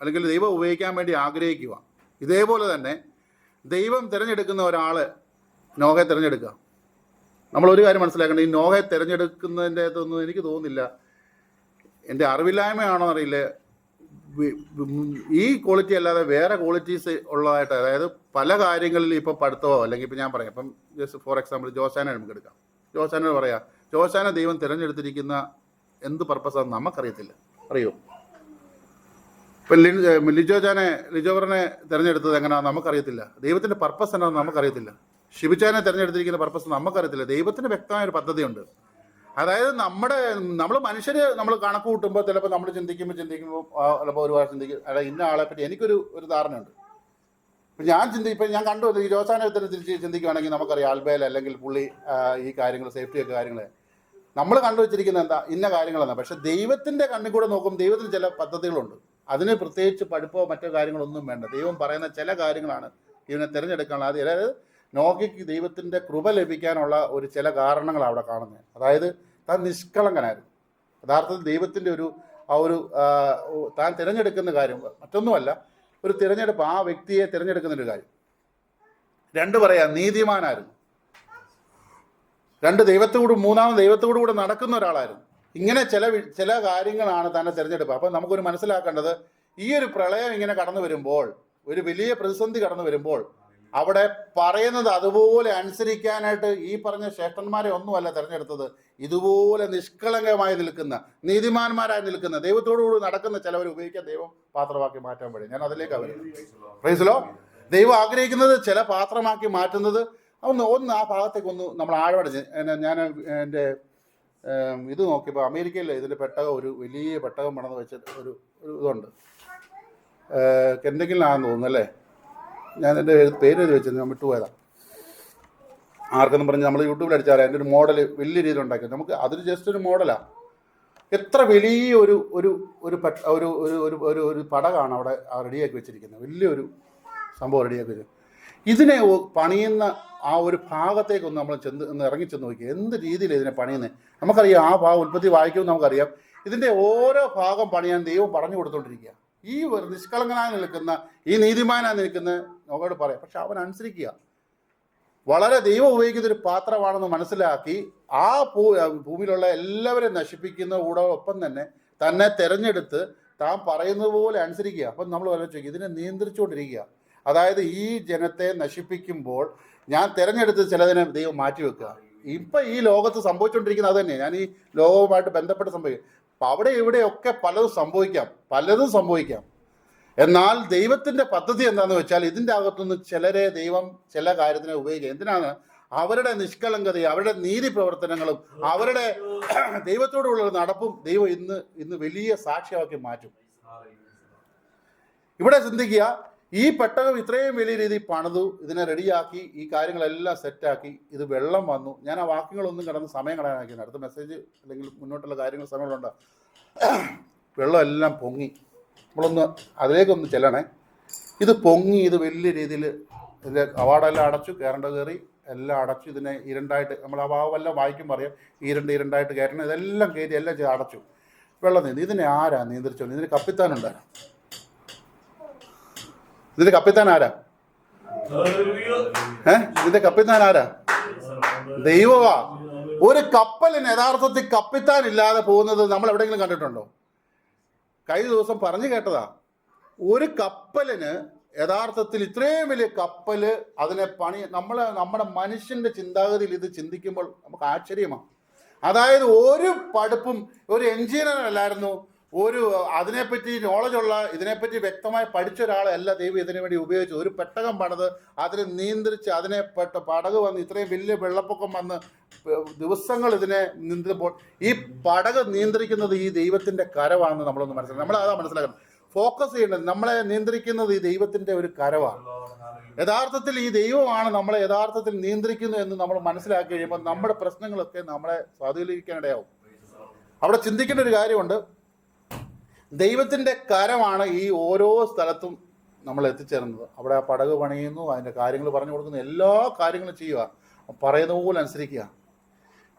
അല്ലെങ്കിൽ ദൈവം ഉപയോഗിക്കാൻ വേണ്ടി ആഗ്രഹിക്കുക. ഇതേപോലെ തന്നെ ദൈവം തിരഞ്ഞെടുക്കുന്ന ഒരാൾ നോഹയെ തിരഞ്ഞെടുക്കുക. നമ്മളൊരു കാര്യം മനസ്സിലാക്കേണ്ടത്, ഈ നോഹയെ തിരഞ്ഞെടുക്കുന്നതിൻ്റെ അകത്തൊന്നും എനിക്ക് തോന്നുന്നില്ല, എൻ്റെ അറിവില്ലായ്മയാണോ അറിയില്ല, ഈ ക്വാളിറ്റി അല്ലാതെ വേറെ ക്വാളിറ്റീസ് ഉള്ളതായിട്ട്, അതായത് പല കാര്യങ്ങളിൽ ഇപ്പോൾ പഠിത്തമോ, അല്ലെങ്കിൽ ഇപ്പോൾ ഞാൻ പറയാം, ഇപ്പം ജസ്റ്റ് ഫോർ എക്സാമ്പിൾ ജോസാനെ നമുക്ക് എടുക്കാം. ജോസാനോട് പറയാം, ജോസാനെ ദൈവം തിരഞ്ഞെടുത്തിരിക്കുന്ന എന്ത് പർപ്പസാണെന്ന് നമുക്കറിയത്തില്ല. അറിയോ? ഇപ്പം ലിജോവറിനെ തിരഞ്ഞെടുത്തത് എങ്ങനെയാണെന്ന് നമുക്കറിയത്തില്ല. ദൈവത്തിൻ്റെ പർപ്പസ് എന്നാണെന്ന് നമുക്കറിയത്തില്ല. ഷിബിച്ചാനെ തിരഞ്ഞെടുത്തിരിക്കുന്ന പർപ്പസ് നമുക്കറിയത്തില്ല. ദൈവത്തിന് വ്യക്തമായൊരു പദ്ധതിയുണ്ട്. അതായത് നമ്മൾ മനുഷ്യർ നമ്മൾ കണക്ക് കൂട്ടുമ്പോൾ ചിലപ്പോൾ നമ്മൾ ചിന്തിക്കുമ്പോൾ ചിലപ്പോൾ ഒരുപാട് ചിന്തിക്കും, അതായത് ഇന്ന ആളെ പറ്റി എനിക്കൊരു ധാരണയുണ്ട്. ഇപ്പം ഞാൻ കണ്ടു ഈ ജോസാനെ തിരിച്ച് ചിന്തിക്കുകയാണെങ്കിൽ നമുക്കറിയാം ആൽബേൽ അല്ലെങ്കിൽ പുള്ളി ഈ കാര്യങ്ങൾ സേഫ്റ്റിയൊക്കെ കാര്യങ്ങൾ നമ്മൾ കണ്ടുവച്ചിരിക്കുന്നത് എന്താ ഇന്ന കാര്യങ്ങളെന്നാണ്. പക്ഷെ ദൈവത്തിൻ്റെ കണ്ണിൽ കൂടെ നോക്കുമ്പോൾ ദൈവത്തിന് ചില പദ്ധതികളുണ്ട്. അതിന് പ്രത്യേകിച്ച് പഠിപ്പോ മറ്റോ കാര്യങ്ങളൊന്നും വേണ്ട. ദൈവം പറയുന്ന ചില കാര്യങ്ങളാണ് ഇവനെ തിരഞ്ഞെടുക്കാനുള്ള. അതായത് നോഹയ്ക്ക് ദൈവത്തിൻ്റെ കൃപ ലഭിക്കാനുള്ള ഒരു ചില കാരണങ്ങളാണ് അവിടെ കാണുന്നത്. അതായത് താൻ നിഷ്കളങ്കനായിരുന്നു. യഥാർത്ഥത്തിൽ ദൈവത്തിൻ്റെ താൻ തിരഞ്ഞെടുക്കുന്ന കാര്യം മറ്റൊന്നുമല്ല, ഒരു തിരഞ്ഞെടുപ്പ്, ആ വ്യക്തിയെ തിരഞ്ഞെടുക്കുന്നൊരു കാര്യം. 2 പറയാം, നീതിമാനായിരുന്നു. 2 മൂന്നാമത് ദൈവത്തോടു കൂടെ നടക്കുന്ന ഒരാളായിരുന്നു. ഇങ്ങനെ ചില കാര്യങ്ങളാണ് തന്നെ തിരഞ്ഞെടുപ്പ്. അപ്പം നമുക്കൊരു മനസ്സിലാക്കേണ്ടത്, ഈ ഒരു പ്രളയം ഇങ്ങനെ കടന്നു വരുമ്പോൾ, ഒരു വലിയ പ്രതിസന്ധി കടന്നു വരുമ്പോൾ, അവിടെ പറയുന്നത് അതുപോലെ അനുസരിക്കാനായിട്ട് ഈ പറഞ്ഞ ശ്രേഷ്ഠന്മാരെ ഒന്നുമല്ല തിരഞ്ഞെടുത്തത്. ഇതുപോലെ നിഷ്കളങ്കമായി നിൽക്കുന്ന, നീതിമാന്മാരായി നിൽക്കുന്ന, ദൈവത്തോടുകൂടി നടക്കുന്ന ചിലവർ ഉപയോഗിക്കാൻ ദൈവം പാത്രമാക്കി മാറ്റാൻ വഴി. ഞാൻ അതിലേക്കാണ് വരുന്നത്. പ്രൈസലോ, ദൈവം ആഗ്രഹിക്കുന്നത് ചില പാത്രമാക്കി മാറ്റുന്നത്. ഒന്ന് ആ ഭാഗത്തേക്കൊന്ന് നമ്മൾ ആഴമടച്ച്, ഞാൻ എൻ്റെ ഇത് നോക്കിയപ്പോൾ അമേരിക്കയിൽ ഇതിൻ്റെ ഒരു വലിയ പെട്ടകം പണിത് വെച്ച ഒരു ഇതുണ്ട്. എന്തെങ്കിലാണെന്ന് തോന്നുന്നു അല്ലേ, ഞാൻ എൻ്റെ പേര് എഴുതി വെച്ചത് ഞാൻ വിട്ടുപോയതാണ്. ആർക്കെന്നും പറഞ്ഞ് നമ്മൾ യൂട്യൂബിൽ അടിച്ചാൽ അതിൻ്റെ ഒരു മോഡൽ വലിയ രീതിയിൽ ഉണ്ടാക്കി. നമുക്ക് അതൊരു ജസ്റ്റ് ഒരു മോഡലാണ്. എത്ര വലിയ ഒരു പടകാണ് അവിടെ റെഡിയാക്കി വെച്ചിരിക്കുന്നത്. വലിയൊരു സംഭവം റെഡിയാക്കി വെച്ചിരിക്കുന്നത്. ഇതിനെ പണിയുന്ന ആ ഒരു ഭാഗത്തേക്കൊന്ന് നമ്മൾ ഇറങ്ങിച്ചെന്ന് നോക്കി എന്ത് രീതിയിൽ ഇതിനെ പണിയുന്നത് നമുക്കറിയാം. ആ ഭാഗം ഉൽപ്പത്തി വായിക്കുമ്പോൾ നമുക്കറിയാം. ഇതിൻ്റെ ഓരോ ഭാഗം പണിയാൻ ദൈവം പറഞ്ഞു കൊടുത്തോണ്ടിരിക്കുക. ഈ നിഷ്കളങ്കനായി നിൽക്കുന്ന, ഈ നീതിമാനായി നിൽക്കുന്ന നോക്കോട് പറയാം. പക്ഷെ അവൻ അനുസരിക്കുക. വളരെ ദൈവം ഉപയോഗിക്കുന്നൊരു പാത്രമാണെന്ന് മനസ്സിലാക്കി ആ ഭൂമിയിലുള്ള എല്ലാവരെയും നശിപ്പിക്കുന്ന കൂടൊപ്പം തന്നെ തിരഞ്ഞെടുത്ത് താൻ പറയുന്നത് പോലെ അനുസരിക്കുക. അപ്പം നമ്മൾ ആലോചിക്കും, ഇതിനെ നിയന്ത്രിച്ചുകൊണ്ടിരിക്കുക. അതായത് ഈ ജനത്തെ നശിപ്പിക്കുമ്പോൾ ഞാൻ തിരഞ്ഞെടുത്ത് ചിലതിനെ ദൈവം മാറ്റിവെക്കുക. ഇപ്പം ഈ ലോകത്ത് സംഭവിച്ചുകൊണ്ടിരിക്കുന്നത് അത് തന്നെ. ഞാൻ ഈ ലോകവുമായിട്ട് ബന്ധപ്പെട്ട് സംഭവിക്കും. അപ്പം അവിടെ ഇവിടെയൊക്കെ പലതും സംഭവിക്കാം. എന്നാൽ ദൈവത്തിൻ്റെ പദ്ധതി എന്താണെന്ന് വെച്ചാൽ, ഇതിൻ്റെ അകത്തുനിന്ന് ചിലരെ ദൈവം ചില കാര്യത്തിനെ ഉപയോഗിക്കുക. എന്തിനാണ്? അവരുടെ നിഷ്കളങ്കതയും അവരുടെ നീതി പ്രവർത്തനങ്ങളും അവരുടെ ദൈവത്തോടുള്ള നടപ്പും ദൈവം ഇന്ന് വലിയ സാക്ഷ്യമാക്കി മാറ്റും. ഇവിടെ ചിന്തിക്കുക, ഈ പെട്ടകം ഇത്രയും വലിയ രീതിയിൽ പണിതു, ഇതിനെ റെഡിയാക്കി, ഈ കാര്യങ്ങളെല്ലാം സെറ്റാക്കി, ഇത് വെള്ളം വന്നു. ഞാൻ ആ വാക്യങ്ങളൊന്നും കിടന്ന് സമയം കളയാനാക്കിയാണ്. അടുത്ത മെസ്സേജ് അല്ലെങ്കിൽ മുന്നോട്ടുള്ള കാര്യങ്ങൾ സമയങ്ങളുണ്ട്. വെള്ളം എല്ലാം പൊങ്ങി. നമ്മളൊന്ന് അതിലേക്കൊന്ന് ചെല്ലണേ. ഇത് പൊങ്ങി, ഇത് വലിയ രീതിയിൽ ഇതിൻ്റെ അവാർഡെല്ലാം അടച്ചു, കയറേണ്ടത് കയറി, എല്ലാം അടച്ചു. ഇതിനെ ഇരണ്ടായിട്ട് നമ്മൾ ആ ഭാവമെല്ലാം വായിക്കുമ്പോൾ അറിയാം, ഇരണ്ടായിട്ട് കയറ്റണം. ഇതെല്ലാം കയറ്റി എല്ലാം ചെയ്ത് അടച്ചു. വെള്ളം നീന്തി. ഇതിനെ ആരാ നിയന്ത്രിച്ചോണ്ട്? ഇതിന് കപ്പിത്താനുണ്ടായിരുന്നു. ഇതിന്റെ കപ്പിത്താൻ ആരാ? ഇതിന്റെ കപ്പിത്താൻ ആരാ? ദൈവമാ. ഒരു കപ്പലിന് യഥാർത്ഥത്തിൽ കപ്പിത്താൻ ഇല്ലാതെ പോകുന്നത് നമ്മൾ എവിടെയെങ്കിലും കണ്ടിട്ടുണ്ടോ? കഴിഞ്ഞ ദിവസം പറഞ്ഞു കേട്ടതാ. ഒരു കപ്പലിന് യഥാർത്ഥത്തിൽ ഇത്രയും വലിയ കപ്പല് അതിനെ നമ്മുടെ മനുഷ്യന്റെ ചിന്താഗതിയിൽ ഇത് ചിന്തിക്കുമ്പോൾ നമുക്ക് ആശ്ചര്യമാണ്. അതായത് ഒരു പഠിപ്പും ഒരു എഞ്ചിനീയറല്ലായിരുന്നു, ഒരു അതിനെപ്പറ്റി നോളജുള്ള, ഇതിനെപ്പറ്റി വ്യക്തമായി പഠിച്ച ഒരാളല്ല ദൈവം ഇതിനു വേണ്ടി ഉപയോഗിച്ചു. ഒരു പെട്ടകം പണിത് അതിനെ നിയന്ത്രിച്ച് അതിനെ പടക് വന്ന് ഇത്രയും വലിയ വെള്ളപ്പൊക്കം വന്ന് ദിവസങ്ങൾ ഇതിനെ നിയന്ത്രിക്കുമ്പോൾ ഈ പടക് നിയന്ത്രിക്കുന്നത് ഈ ദൈവത്തിന്റെ കരവാണെന്ന് നമ്മളൊന്ന് മനസ്സിലാക്കണം. നമ്മളതാ മനസ്സിലാക്കണം. ഫോക്കസ് ചെയ്യേണ്ടത് നമ്മളെ നിയന്ത്രിക്കുന്നത് ഈ ദൈവത്തിന്റെ ഒരു കരവാണ്. യഥാർത്ഥത്തിൽ ഈ ദൈവമാണ് നമ്മളെ യഥാർത്ഥത്തിൽ നിയന്ത്രിക്കുന്നത് എന്ന് നമ്മൾ മനസ്സിലാക്കി കഴിയുമ്പോൾ നമ്മുടെ പ്രശ്നങ്ങളൊക്കെ നമ്മളെ സ്വാധീനിക്കാനിടയാവും. അവിടെ ചിന്തിക്കേണ്ട ഒരു കാര്യമുണ്ട്. ദൈവത്തിൻ്റെ കരമാണ് ഈ ഓരോ സ്ഥലത്തും നമ്മൾ എത്തിച്ചേർന്നത്. അവിടെ ആ പടക് പണിയുന്നു, അതിൻ്റെ കാര്യങ്ങൾ പറഞ്ഞു കൊടുക്കുന്നു, എല്ലാ കാര്യങ്ങളും ചെയ്യുക, പറയുന്ന പോലെ അനുസരിക്കുക.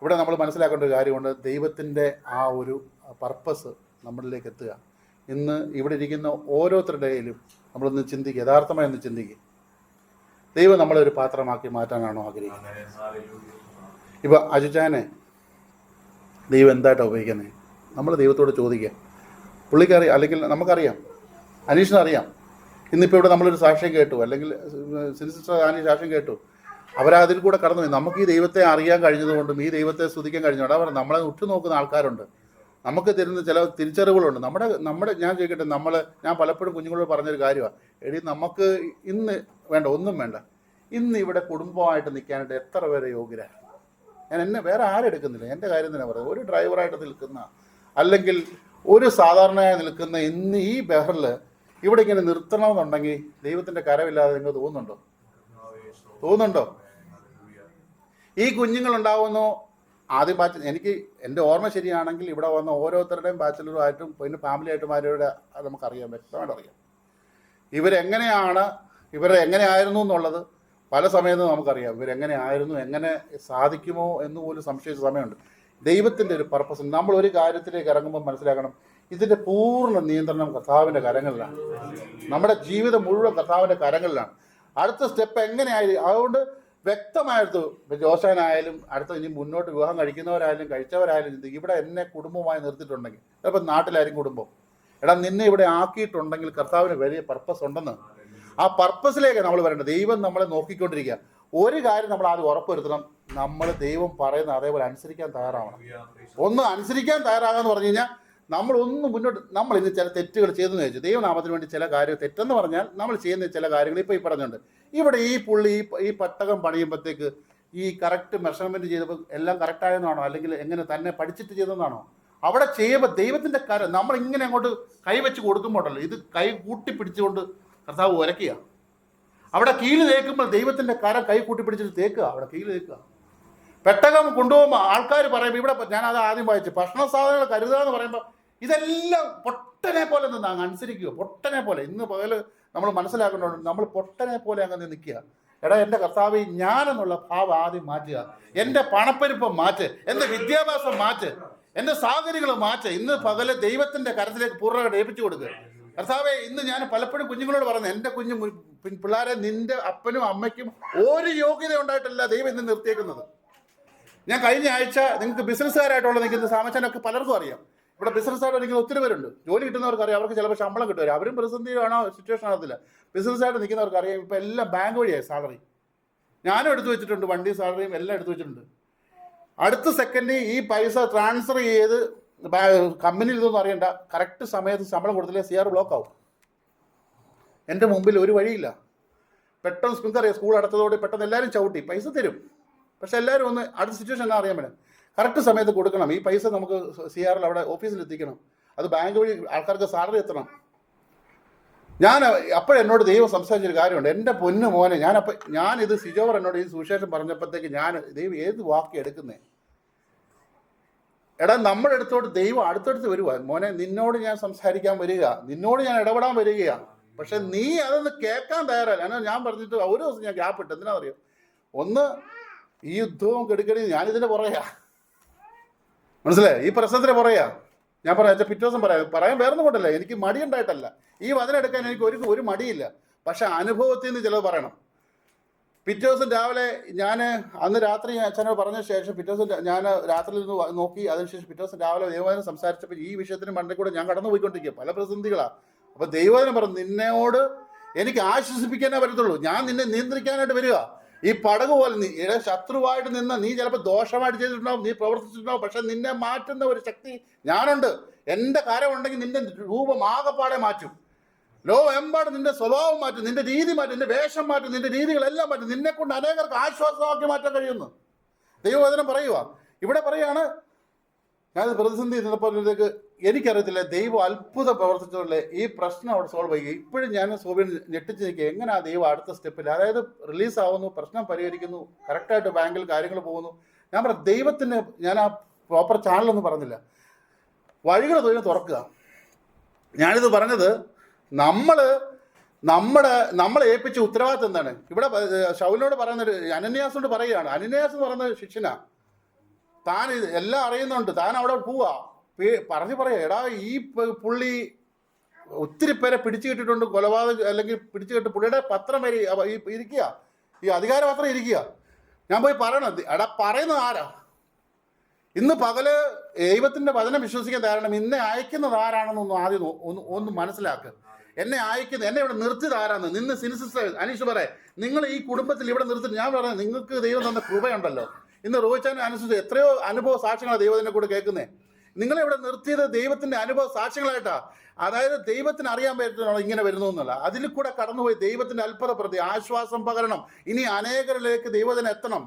ഇവിടെ നമ്മൾ മനസ്സിലാക്കേണ്ട ഒരു കാര്യമുണ്ട്. ദൈവത്തിൻ്റെ ആ ഒരു പർപ്പസ് നമ്മളിലേക്ക് എത്തുക. ഇന്ന് ഇവിടെ ഇരിക്കുന്ന ഓരോരുത്തരുടെ കയ്യിലും നമ്മളൊന്ന് ചിന്തിക്കുക, യഥാർത്ഥമായി ഒന്ന് ചിന്തിക്കുക. ദൈവം നമ്മളെ ഒരു പാത്രമാക്കി മാറ്റാനാണോ ആഗ്രഹിക്കുന്നത്? ഇപ്പം അജുജാനെ ദൈവം എന്തായിട്ടാണ് ഉപയോഗിക്കുന്നത്? നമ്മൾ ദൈവത്തോട് ചോദിക്കുക. പുള്ളിക്കറിയാം, അല്ലെങ്കിൽ നമുക്കറിയാം, അനീഷിനറിയാം. ഇന്നിപ്പോൾ ഇവിടെ നമ്മളൊരു സാക്ഷ്യം കേട്ടു, അല്ലെങ്കിൽ സിസ്റ്റർ ആനി സാക്ഷ്യം കേട്ടു. അവരതിൽ കൂടെ കടന്നു പോയി. നമുക്ക് ഈ ദൈവത്തെ അറിയാൻ കഴിഞ്ഞതുകൊണ്ടും ഈ ദൈവത്തെ സ്തുതിക്കാൻ കഴിഞ്ഞുകൊണ്ട് അവർ നമ്മളെ ഉറ്റുനോക്കുന്ന ആൾക്കാരുണ്ട്. നമുക്ക് തരുന്ന ചില തിരിച്ചറിവുകളുണ്ട്. നമ്മുടെ ഞാൻ ചോദിക്കട്ടെ, ഞാൻ പലപ്പോഴും കുഞ്ഞുങ്ങളോട് പറഞ്ഞൊരു കാര്യമാണ്, എടി നമുക്ക് ഇന്ന് വേണ്ട, ഒന്നും വേണ്ട, ഇന്ന് ഇവിടെ കുടുംബമായിട്ട് നിൽക്കാനായിട്ട് എത്ര പേരെ യോഗ്യരാണ്? ഞാൻ എന്നെ വേറെ ആരെടുക്കുന്നില്ല, എൻ്റെ കാര്യം തന്നെ പറയാം. ഒരു ഡ്രൈവറായിട്ട് നിൽക്കുന്ന, അല്ലെങ്കിൽ ഒരു സാധാരണയായി നിൽക്കുന്ന ഇന്ന് ഈ ബഹറിൽ ഇവിടെ ഇങ്ങനെ നിർത്തണമെന്നുണ്ടെങ്കിൽ ദൈവത്തിൻ്റെ കരമില്ലാതെ നിങ്ങൾക്ക് തോന്നുന്നുണ്ടോ? ഈ കുഞ്ഞുങ്ങളുണ്ടാവുന്നു ആദ്യം എനിക്ക് എൻ്റെ ഓർമ്മ ശരിയാണെങ്കിൽ ഇവിടെ വന്ന ഓരോരുത്തരുടെയും ബാച്ചിലറുമായിട്ടും പിന്നെ ഫാമിലി ആയിട്ടുമാരുടെ അത് നമുക്കറിയാം, വ്യക്തമായിട്ട് അറിയാം. ഇവരെങ്ങനെയായിരുന്നു എന്നുള്ളത് പല സമയത്തും നമുക്കറിയാം. ഇവരെങ്ങനെയായിരുന്നു, എങ്ങനെ സാധിക്കുമോ എന്ന് പോലും സംശയിച്ച സമയമുണ്ട്. ദൈവത്തിൻ്റെ ഒരു പർപ്പസ് നമ്മൾ ഒരു കാര്യത്തിലേക്ക് ഇറങ്ങുമ്പോൾ മനസ്സിലാക്കണം, ഇതിൻ്റെ പൂർണ്ണ നിയന്ത്രണം കർത്താവിൻ്റെ കരങ്ങളിലാണ്. നമ്മുടെ ജീവിതം മുഴുവൻ കർത്താവിൻ്റെ കരങ്ങളിലാണ്. അടുത്ത സ്റ്റെപ്പ് എങ്ങനെയായി അതുകൊണ്ട് വ്യക്തമായിട്ട് ജോഷാനായാലും അടുത്ത ഇനി മുന്നോട്ട് വിവാഹം കഴിക്കുന്നവരായാലും കഴിച്ചവരായാലും ചിന്തിക്കും, ഇവിടെ എന്നെ കുടുംബമായി നിർത്തിയിട്ടുണ്ടെങ്കിൽ, ചിലപ്പോൾ നാട്ടിലായിരിക്കും കുടുംബം, നിന്നെ ഇവിടെ ആക്കിയിട്ടുണ്ടെങ്കിൽ കർത്താവിന് വലിയ പർപ്പസ് ഉണ്ടെന്ന്. ആ പർപ്പസിലേക്ക് നമ്മൾ വരേണ്ടത്. ദൈവം നമ്മളെ നോക്കിക്കൊണ്ടിരിക്കുക. ഒരു കാര്യം നമ്മൾ ആദ്യം ഉറപ്പുവരുത്തണം, നമ്മൾ ദൈവം പറയുന്ന അതേപോലെ അനുസരിക്കാൻ തയ്യാറാവണം. ഒന്ന് അനുസരിക്കാൻ തയ്യാറാകാന്ന് പറഞ്ഞു കഴിഞ്ഞാൽ നമ്മളൊന്നും മുന്നോട്ട്, നമ്മൾ ഇന്ന് ചില തെറ്റുകൾ ചെയ്തെന്ന് ചോദിച്ചു, ദൈവനാമത്തിന് വേണ്ടി ചില കാര്യം തെറ്റെന്ന് പറഞ്ഞാൽ നമ്മൾ ചെയ്യുന്ന ചില കാര്യങ്ങൾ ഇപ്പോൾ ഈ പറഞ്ഞുണ്ട്. ഇവിടെ ഈ പുള്ളി ഈ പട്ടകം പണിയുമ്പോഴത്തേക്ക് ഈ കറക്റ്റ് മെഷർമെൻറ്റ് ചെയ്തപ്പോൾ എല്ലാം കറക്റ്റായെന്നാണോ, അല്ലെങ്കിൽ എങ്ങനെ തന്നെ പഠിച്ചിട്ട് ചെയ്തതെന്നാണോ? അവിടെ ചെയ്യുമ്പോൾ ദൈവത്തിൻ്റെ കാര്യം നമ്മളിങ്ങനെ അങ്ങോട്ട് കൈവച്ച് കൊടുക്കുമ്പോഴല്ലോ, ഇത് കൈ കൂട്ടിപ്പിടിച്ചുകൊണ്ട് കർത്താവ് ഉരയ്ക്കുക. അവിടെ കീല് തേക്കുമ്പോൾ ദൈവത്തിൻ്റെ കരം കൈ കൂട്ടിപ്പിടിച്ചിട്ട് തേക്കുക, അവിടെ കീല് തേക്കുക. പെട്ടകം കൊണ്ടുപോകുമ്പോൾ ആൾക്കാർ പറയുമ്പോൾ, ഇവിടെ ഞാനത് ആദ്യം വായിച്ചു, ഭക്ഷണ സാധനങ്ങൾ കരുതുക എന്ന് പറയുമ്പോൾ ഇതെല്ലാം പൊട്ടനെ പോലെ നിന്ന് അങ്ങ് അനുസരിക്കുക. പൊട്ടനെ പോലെ ഇന്ന് പകൽ നമ്മൾ മനസ്സിലാക്കേണ്ടതുണ്ട്, നമ്മൾ പൊട്ടനെ പോലെ അങ്ങ് നിൽക്കുക. എൻ്റെ കർത്താവ് ഞാനെന്നുള്ള ഭാവം ആദ്യം മാറ്റുക. എൻ്റെ പണപ്പെരുപ്പം മാറ്റ്, എൻ്റെ വിദ്യാഭ്യാസം മാറ്റ്, എൻ്റെ സാഹചര്യങ്ങൾ മാറ്റ്. ഇന്ന് പകല് ദൈവത്തിൻ്റെ കരത്തിലേക്ക് പൂർണ്ണമായിട്ട് ഏൽപ്പിച്ചു കൊടുക്കുക. കർത്താവെ, ഇന്ന് ഞാൻ പലപ്പോഴും കുഞ്ഞുങ്ങളോട് പറഞ്ഞു, എൻ്റെ കുഞ്ഞു പിള്ളേരെ നിൻ്റെ അപ്പനും അമ്മയ്ക്കും ഒരു യോഗ്യത ഉണ്ടായിട്ടല്ല ദൈവം ഇന്ന് നിർത്തിയേക്കുന്നത്. ഞാൻ കഴിഞ്ഞ ആഴ്ച നിങ്ങൾക്ക് ബിസിനസ്സുകാരായിട്ടുള്ള നിൽക്കുന്ന സാമച്ചനൊക്കെ പലർക്കും അറിയാം. ഇവിടെ ബിസിനസ്സായിട്ട് നിൽക്കുന്ന ഒത്തിരി പേരുണ്ട്. ജോലി കിട്ടുന്നവർക്ക് അറിയാം, അവർക്ക് ചിലപ്പോൾ ശമ്പളം കിട്ടും. അവരും പ്രതിസന്ധിയാണോ സിറ്റുവേഷൻ ആകത്തില്ല. ബിസിനസ്സായിട്ട് നിൽക്കുന്നവർക്ക് അറിയാം, ഇപ്പം എല്ലാം ബാങ്ക് വഴിയായി സാലറി. ഞാനും എടുത്തു വെച്ചിട്ടുണ്ട്, വണ്ടി സാലറിയും എല്ലാം എടുത്തു വെച്ചിട്ടുണ്ട്. അടുത്ത സെക്കൻഡ് ഈ പൈസ ട്രാൻസ്ഫർ ചെയ്ത് കമ്പനിയിൽ ഇതൊന്നും അറിയണ്ട, കറക്റ്റ് സമയത്ത് ശമ്പളം കൊടുത്തില്ലേ CR ബ്ലോക്ക് ആവും. എൻ്റെ മുമ്പിൽ ഒരു വഴിയില്ല. പെട്ടെന്ന് നിങ്ങൾക്കറിയാം, സ്കൂൾ അടച്ചതോടെ പെട്ടെന്ന് എല്ലാവരും ചവിട്ടി പൈസ തരും. പക്ഷെ എല്ലാവരും ഒന്ന് അടുത്ത സിറ്റുവേഷൻ എന്നാ അറിയാൻ പറ്റും. കറക്റ്റ് സമയത്ത് കൊടുക്കണം. ഈ പൈസ നമുക്ക് CRൽ അവിടെ ഓഫീസിൽ എത്തിക്കണം. അത് ബാങ്ക് വഴി ആൾക്കാർക്ക് സാലറി എത്തണം. ഞാൻ അപ്പോഴെന്നോട് ദൈവം സംസാരിച്ചൊരു കാര്യമുണ്ട്. എൻ്റെ പൊന്നു മോനെ, ഞാനിത് സിജോവർ എന്നോട് ഈ സുവിശേഷം പറഞ്ഞപ്പോഴത്തേക്ക് ദൈവം ഏത് വാക്ക് എടുക്കുന്നേ? എടാ, നമ്മുടെ അടുത്തോട്ട് ദൈവം അടുത്തടുത്ത് വരുക. മോനെ, നിന്നോട് ഞാൻ സംസാരിക്കാൻ വരിക, നിന്നോട് ഞാൻ ഇടപെടാൻ വരികയാണ്. പക്ഷെ നീ അതൊന്ന് കേൾക്കാൻ തയ്യാറല്ല. എന്നാൽ ഞാൻ പറഞ്ഞിട്ട് ഒരു ദിവസം ഞാൻ ഗ്യാപ്പ് ഇട്ട്. എന്തിനാ അറിയോ? ഒന്ന്, ഈ യുദ്ധവും കെടുക്കടി ഞാനിതിൻ്റെ പുറകെയാ. മനസ്സിലായി? ഈ പ്രശ്നത്തിന് പുറകെയാ ഞാൻ പറയാം. പിറ്റേ ദിവസം പറയാൻ വേറൊന്നും കൊണ്ടല്ല, എനിക്ക് മടിയുണ്ടായിട്ടല്ല. ഈ വചനം എടുക്കാൻ എനിക്ക് ഒരു മടിയില്ല. പക്ഷെ അനുഭവത്തിൽ നിന്ന് ചിലത് പറയണം. പിറ്റേ ദിവസം രാവിലെ ഞാൻ അന്ന് രാത്രി അച്ഛനോട് പറഞ്ഞ ശേഷം പിറ്റേ ദിവസം ഞാൻ രാത്രിയിൽ നിന്ന് നോക്കി. അതിനുശേഷം പിറ്റേ ദിവസം രാവിലെ ദൈവവചനം സംസാരിച്ചപ്പോൾ ഈ വിഷയത്തിന് മണ്ടേ കൂടെ ഞാൻ കടന്നു പോയിക്കൊണ്ടിരിക്കുക. പല പ്രതിസന്ധികളാണ്. അപ്പോൾ ദൈവവചനം പറഞ്ഞു, നിന്നോട് എനിക്ക് ആശ്വസിപ്പിക്കാനേ പറ്റത്തുള്ളൂ. ഞാൻ നിന്നെ നിയന്ത്രിക്കാനായിട്ട് വരിക. ഈ പടക് പോലെ നീ ശത്രുവായിട്ട് നിന്ന് നീ ചിലപ്പോൾ ദോഷമായിട്ട് ചെയ്തിട്ടുണ്ടാവും, നീ പ്രവർത്തിച്ചിട്ടുണ്ടാവും. പക്ഷെ നിന്നെ മാറ്റുന്ന ഒരു ശക്തി ഞാനുണ്ട്. എൻ്റെ കാര്യമുണ്ടെങ്കിൽ നിന്റെ രൂപം ആകപ്പാടെ മാറ്റും. ലോകമെമ്പാടും നിന്റെ സ്വഭാവം മാറ്റും, നിന്റെ രീതി മാറ്റും, നിന്റെ വേഷം മാറ്റും, നിന്റെ രീതികളെല്ലാം മാറ്റും. നിന്നെ കൊണ്ട് അനേകർക്ക് ആശ്വാസമാക്കി മാറ്റാൻ കഴിയുന്നു ദൈവവചനം പറയുക. ഇവിടെ പറയുകയാണ്, ഞാൻ പ്രതിസന്ധി നിന്നപ്പോഴത്തേക്ക് എനിക്കറിയത്തില്ല, ദൈവം അത്ഭുതം പ്രവർത്തിച്ചതുകൊണ്ട് ഈ പ്രശ്നം അവിടെ സോൾവ് ചെയ്യുക. ഇപ്പോഴും ഞാൻ സോബിയിൽ ഞെട്ടിച്ച് നിൽക്കുക, എങ്ങനെയാണ് ദൈവം അടുത്ത സ്റ്റെപ്പിൽ, അതായത് റിലീസാവുന്നു, പ്രശ്നം പരിഹരിക്കുന്നു, കറക്റ്റായിട്ട് ബാങ്കിൽ കാര്യങ്ങൾ പോകുന്നു. ഞാൻ പറയാം, ദൈവത്തിന് ഞാൻ ആ പ്രോപ്പർ ചാനലൊന്നും പറഞ്ഞില്ല. വഴികൾ തൊഴിൽ തുറക്കുക. ഞാനിത് പറഞ്ഞത് നമ്മളെ ഏൽപ്പിച്ച ഉത്തരവാദിത്വം എന്താണ്? ഇവിടെ ശൗലിനോട് പറയുന്നൊരു അനന്യാസോട് പറയുകയാണ്. അനന്യാസ് എന്ന് പറയുന്ന ശിഷ്യനാ. താൻ എല്ലാം അറിയുന്നുണ്ട്, താൻ അവിടെ പോവാ പറയാ, എടാ ഈ പുള്ളി ഒത്തിരി പേരെ പിടിച്ചു കിട്ടിയിട്ടുണ്ട്, കൊലപാതകം അല്ലെങ്കിൽ പിടിച്ചു കിട്ടി, പുള്ളിയുടെ പത്രം വരെ ഇരിക്കുക, ഈ അധികാരപത്രം ഇരിക്കുക. ഞാൻ പോയി പറയണത്, എടാ പറയുന്നത് ആരാ? ഇന്ന് പകല് ദൈവത്തിൻ്റെ വചനം വിശ്വസിക്കാൻ തയ്യാറാണ്. എന്നെ അയക്കുന്നത് ആരാണെന്നൊന്നും ആദ്യം ഒന്ന് മനസ്സിലാക്കുക. എന്നെ ഇവിടെ നിർത്തിയത് ആരാന്ന് നിന്ന് സിനിസിസ്റ്റർ അനീഷ് പറയാം, നിങ്ങൾ ഈ കുടുംബത്തിൽ ഇവിടെ നിർത്തിട്ട് ഞാൻ പറയാം, നിങ്ങൾക്ക് ദൈവം തന്ന കൃപയുണ്ടല്ലോ. ഇന്ന് റോഹിച്ചാൻ അനുസരിച്ച് എത്രയോ അനുഭവ സാക്ഷ്യങ്ങളാണ് ദൈവത്തിൻ്റെ കൂടെ കേൾക്കുന്നത്. നിങ്ങളിവിടെ നിർത്തിയത് ദൈവത്തിൻ്റെ അനുഭവ സാക്ഷ്യങ്ങളായിട്ടാ. അതായത് ദൈവത്തിന് അറിയാൻ പറ്റുന്നതാണോ ഇങ്ങനെ വരുന്നു എന്നല്ല, അതിൽ കൂടെ കടന്നുപോയി ദൈവത്തിൻ്റെ അത്ഭുത പ്രതി ആശ്വാസം പകരണം. ഇനി അനേകരിലേക്ക് ദൈവത്തിന് എത്തണം.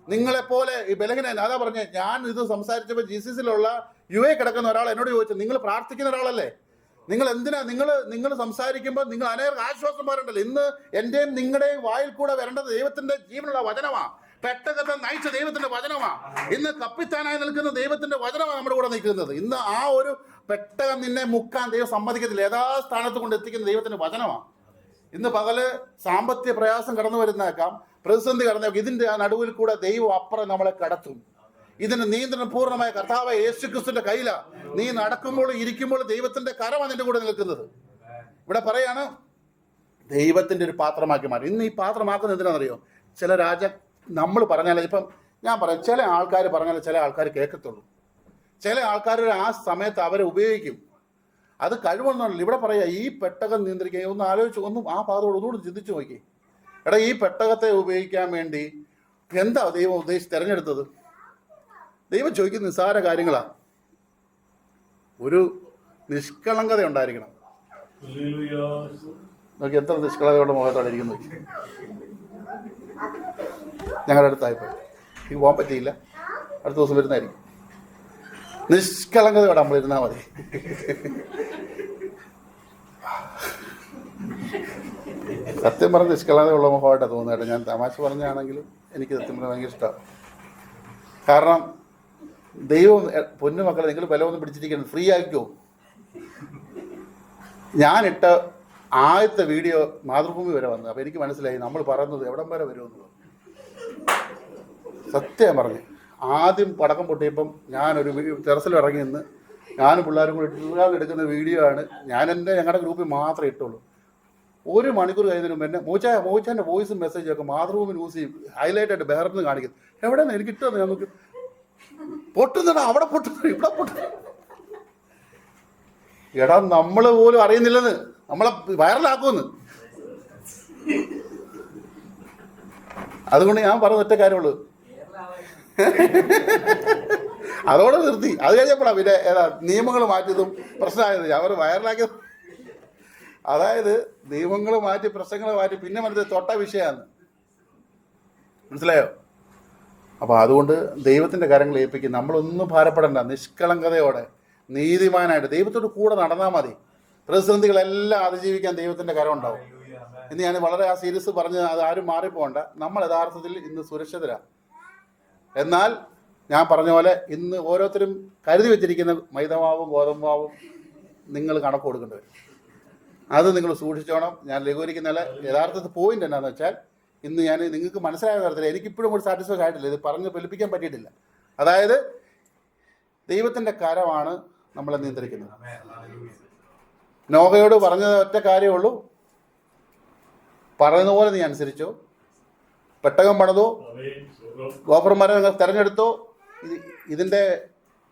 നിങ്ങളെപ്പോലെ ഈ ബലഹീനൻ, അതാ പറഞ്ഞേ, ഞാൻ ഇത് സംസാരിച്ചപ്പോൾ GCCയിലുള്ള UA കിടക്കുന്ന ഒരാൾ എന്നോട് ചോദിച്ചു, നിങ്ങൾ പ്രാർത്ഥിക്കുന്ന ഒരാളല്ലേ, നിങ്ങൾ എന്തിനാ നിങ്ങൾ സംസാരിക്കുമ്പോൾ നിങ്ങൾ അനേകം ആശ്വാസം പറയണ്ടല്ലോ. ഇന്ന് എൻ്റെയും നിങ്ങളുടെയും വായിൽ കൂടെ വരേണ്ടത് ദൈവത്തിൻ്റെ ജീവനുള്ള വചനമാണ്. പെട്ടകത്തെ നയിച്ച ദൈവത്തിന്റെ വചനമാണ്. ഇന്ന് കപ്പിത്താനായി നിൽക്കുന്ന ദൈവത്തിന്റെ വചനമാണ് നമ്മുടെ കൂടെ നിൽക്കുന്നത്. ഇന്ന് ആ ഒരു പെട്ടകം നിന്നെ മുക്കാൻ ദൈവം സമ്മതിക്കത്തില്ല. യഥാസ്ഥാനത്ത് കൊണ്ട് എത്തിക്കുന്ന ദൈവത്തിന്റെ വചനമാണ്. ഇന്ന് പകല് സാമ്പത്തിക പ്രയാസം കടന്നു വരുന്നേക്കാം, പ്രതിസന്ധി കടന്നേക്കാം. ഇതിന്റെ ആ നടുവിൽ കൂടെ ദൈവം അപ്പുറം നമ്മളെ കടത്തും. ഇതിന് നിയന്ത്രണം പൂർണ്ണമായ കർത്താവായ യേശുക്രിസ്തുവിന്റെ കയ്യിലാണ്. നീ നടക്കുമ്പോൾ ഇരിക്കുമ്പോൾ ദൈവത്തിന്റെ കരമാണ് നിന്റെ കൂടെ നിൽക്കുന്നത്. ഇവിടെ പറയാണ്, ദൈവത്തിന്റെ ഒരു പാത്രമാക്കി മാറി. ഇന്ന് ഈ പാത്രമാക്കുന്നത് എന്തിനാണെന്നറിയോ? ചില നമ്മൾ പറഞ്ഞാൽ, ഇപ്പം ഞാൻ പറയാം, ചില ആൾക്കാർ പറഞ്ഞാൽ ചില ആൾക്കാർ കേൾക്കത്തുള്ളൂ. ചില ആൾക്കാർ ആ സമയത്ത് അവരെ ഉപയോഗിക്കും. അത് കഴിവൊന്നുമല്ല. ഇവിടെ പറയാ, ഈ പെട്ടകം നിയന്ത്രിക്കുക. ഒന്ന് ആലോചിച്ച്, ആ പാതയോട് ഒന്നുകൂടി ചിന്തിച്ചു നോക്കി. എടാ, ഈ പെട്ടകത്തെ ഉപയോഗിക്കാൻ വേണ്ടി എന്താ ദൈവം ഉദ്ദേശിച്ച് തിരഞ്ഞെടുത്തത്? ദൈവം ചോദിക്കുന്ന നിസ്സാര കാര്യങ്ങളാണ്. ഒരു നിഷ്കളങ്കത ഉണ്ടായിരിക്കണം. നോക്കി, എത്ര നിഷ്കളങ്കതയുടെ മുഖത്തോടെ ഇരിക്കുന്നു. ഞങ്ങളുടെ അടുത്തായിപ്പോയി, എനിക്ക് പോകാൻ പറ്റിയില്ല, അടുത്ത ദിവസം വരുന്നതായിരിക്കും. നിഷ്കളങ്കതയോടെ നമ്മളിരുന്നാൽ മതി. സത്യം പറഞ്ഞ നിഷ്കളങ്കതയുള്ള മുഖമായിട്ടാണ് തോന്നുന്നത്. ഞാൻ തമാശ പറഞ്ഞാണെങ്കിലും എനിക്ക് സത്യം പറഞ്ഞാൽ ഭയങ്കര ഇഷ്ടമാണ്. കാരണം ദൈവം, പൊന്നു മക്കളെ, നിങ്ങൾ ബലമൊന്നും പിടിച്ചിരിക്കുന്നത്, ഫ്രീ ആക്കിക്കോ. ഞാനിട്ട ആദ്യത്തെ വീഡിയോ മാതൃഭൂമി വരെ വന്നു. അപ്പോൾ എനിക്ക് മനസ്സിലായി നമ്മൾ പറയുന്നത് എവിടം വരെ വരുമെന്നുള്ളത്. സത്യം പറഞ്ഞു, ആദ്യം പടക്കം പൊട്ടിയപ്പം ഞാനൊരു ടെറസിൽ ഇറങ്ങി നിന്ന് ഞാനും പിള്ളേരും കൂടി എടുക്കുന്ന വീഡിയോ ആണ്. ഞങ്ങളുടെ ഗ്രൂപ്പിൽ മാത്രമേ ഇട്ടുള്ളൂ. 1 മണിക്കൂർ കഴിഞ്ഞതിന് മുമ്പ് മോച്ചാൻ്റെ വോയിസും മെസ്സേജും ഒക്കെ മാതൃഭൂമി ന്യൂസ് ഹൈലൈറ്റായിട്ട് ബെഹറിന് കാണിക്കുന്നു. എവിടെയാണ് എനിക്ക് ഇട്ടത്? ഞാൻ നോക്കി, പൊട്ടുന്നടാ, അവിടെ പൊട്ടുന്നു, ഇവിടെ പൊട്ടുന്നു. എടാ, നമ്മൾ പോലും അറിയുന്നില്ലെന്ന്, നമ്മളെ വൈറലാക്കുമെന്ന്. അതുകൊണ്ട് ഞാൻ പറഞ്ഞ ഒറ്റ കാര്യമുള്ളൂ, അതോടെ നിർത്തി. അത് കഴിഞ്ഞപ്പോഴാണ് പിന്നെ നിയമങ്ങൾ മാറ്റിയതും പ്രശ്നമായത്. അവർ വൈറലാക്കിയത്, അതായത് നിയമങ്ങൾ മാറ്റി, പ്രശ്നങ്ങൾ മാറ്റി, പിന്നെ മനസ്സിൽ തൊട്ട വിഷയമാണ്. മനസ്സിലായോ? അപ്പോൾ അതുകൊണ്ട് ദൈവത്തിൻ്റെ കാര്യങ്ങൾ ഏൽപ്പിക്കും. നമ്മളൊന്നും ഭാരപ്പെടണ്ട. നിഷ്കളങ്കതയോടെ നീതിമാനായിട്ട് ദൈവത്തോട് കൂടെ നടന്നാൽ മതി. പ്രതിസന്ധികളെല്ലാം അതിജീവിക്കാൻ ദൈവത്തിൻ്റെ കരം ഉണ്ടാവും. ഇന്ന് ഞാൻ വളരെ ആ സീരിയസ് പറഞ്ഞ് അത് ആരും മാറിപ്പോകണ്ട. നമ്മൾ യഥാർത്ഥത്തിൽ ഇന്ന് സുരക്ഷിതരാണ്. എന്നാൽ ഞാൻ പറഞ്ഞ പോലെ ഇന്ന് ഓരോരുത്തരും കരുതി വെച്ചിരിക്കുന്ന മൈദമാവും ഗോതമ്പാവും നിങ്ങൾ കണക്ക് കൊടുക്കേണ്ടി വരും. അത് നിങ്ങൾ സൂക്ഷിച്ചോണം. ഞാൻ ലഘൂകരിക്കുന്നതല്ല. യഥാർത്ഥത്തിൽ പോയിന്റ് എന്നാന്ന് വെച്ചാൽ, ഇന്ന് ഞാൻ നിങ്ങൾക്ക് മനസ്സിലായ തരത്തിൽ എനിക്കിപ്പോഴും ഒരു സാറ്റിസ്ഫൈഡ് ആയിട്ടില്ല, ഇത് പറഞ്ഞ് ഫലിപ്പിക്കാൻ പറ്റിയിട്ടില്ല. അതായത് ദൈവത്തിൻ്റെ കരമാണ് നമ്മളെ നിയന്ത്രിക്കുന്നത്. നോഹയോട് പറഞ്ഞത് ഒറ്റ കാര്യമേ ഉള്ളൂ, പറയുന്ന പോലെ നീ അനുസരിച്ചോ, പെട്ടകം പണിതോ, ഗോപുരന്മാരെ നിങ്ങൾ തിരഞ്ഞെടുത്തോ, ഇതിൻ്റെ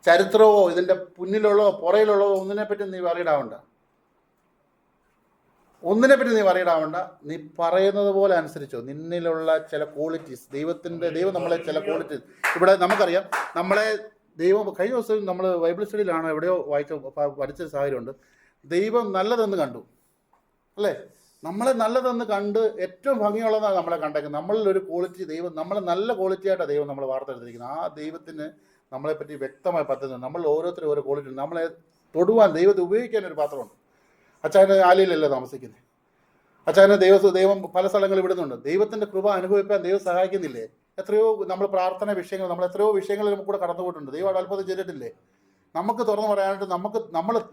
ചരിത്രമോ ഇതിൻ്റെ പിന്നിലുള്ളതോ പുറയിലുള്ളതോ ഒന്നിനെപ്പറ്റി നീ വറിയിടാവണ്ട. നീ വറിയിടാവണ്ട. നീ പറയുന്നത് പോലെ അനുസരിച്ചോ. നിന്നിലുള്ള ചില ക്വാളിറ്റീസ്, ദൈവം നമ്മളെ ചില ക്വാളിറ്റീസ്, ഇവിടെ നമുക്കറിയാം, നമ്മളെ ദൈവം കഴിഞ്ഞ ദിവസം നമ്മൾ ബൈബിൾ സ്റ്റഡിയിലാണ് എവിടെയോ പഠിച്ചൊരു സാഹചര്യമുണ്ട്. ദൈവം നല്ലതെന്ന് കണ്ടു, അല്ലേ? നമ്മളെ നല്ലതെന്ന് കണ്ട് ഏറ്റവും ഭംഗിയുള്ളതാണ് നമ്മളെ കണ്ടേക്കുന്നത്. നമ്മളിലൊരു ക്വാളിറ്റി ദൈവം നമ്മളെ നല്ല ക്വാളിറ്റിയായിട്ടാണ് ദൈവം നമ്മളെ വാർത്തെടുത്തിരിക്കുന്നത്. ആ ദൈവത്തിന് നമ്മളെപ്പറ്റി വ്യക്തമായി പറ്റുന്നത്. നമ്മൾ ഓരോരുത്തരും ഓരോ ക്വാളിറ്റി, നമ്മളെ തൊടുവാൻ ദൈവത്തെ ഉപയോഗിക്കാൻ ഒരു പാത്രമുണ്ട്. അച്ചായന് ആലയിലല്ലേ താമസിക്കുന്നത്. അച്ചായന് ദൈവം പല സ്ഥലങ്ങളിൽ വിടുന്നുണ്ട്. ദൈവത്തിൻ്റെ കൃപ അനുഭവിക്കാൻ ദൈവം സഹായിക്കുന്നില്ലേ? എത്രയോ നമ്മൾ പ്രാർത്ഥന വിഷയങ്ങൾ, നമ്മൾ എത്രയോ വിഷയങ്ങളിൽ നമുക്ക് കൂടെ കടന്നുപോയിട്ടുണ്ട്. ദൈവം അവിടെ അത്ഭുതം ചെയ്തിട്ടില്ലേ? നമുക്ക് തുറന്നു പറയാനായിട്ട്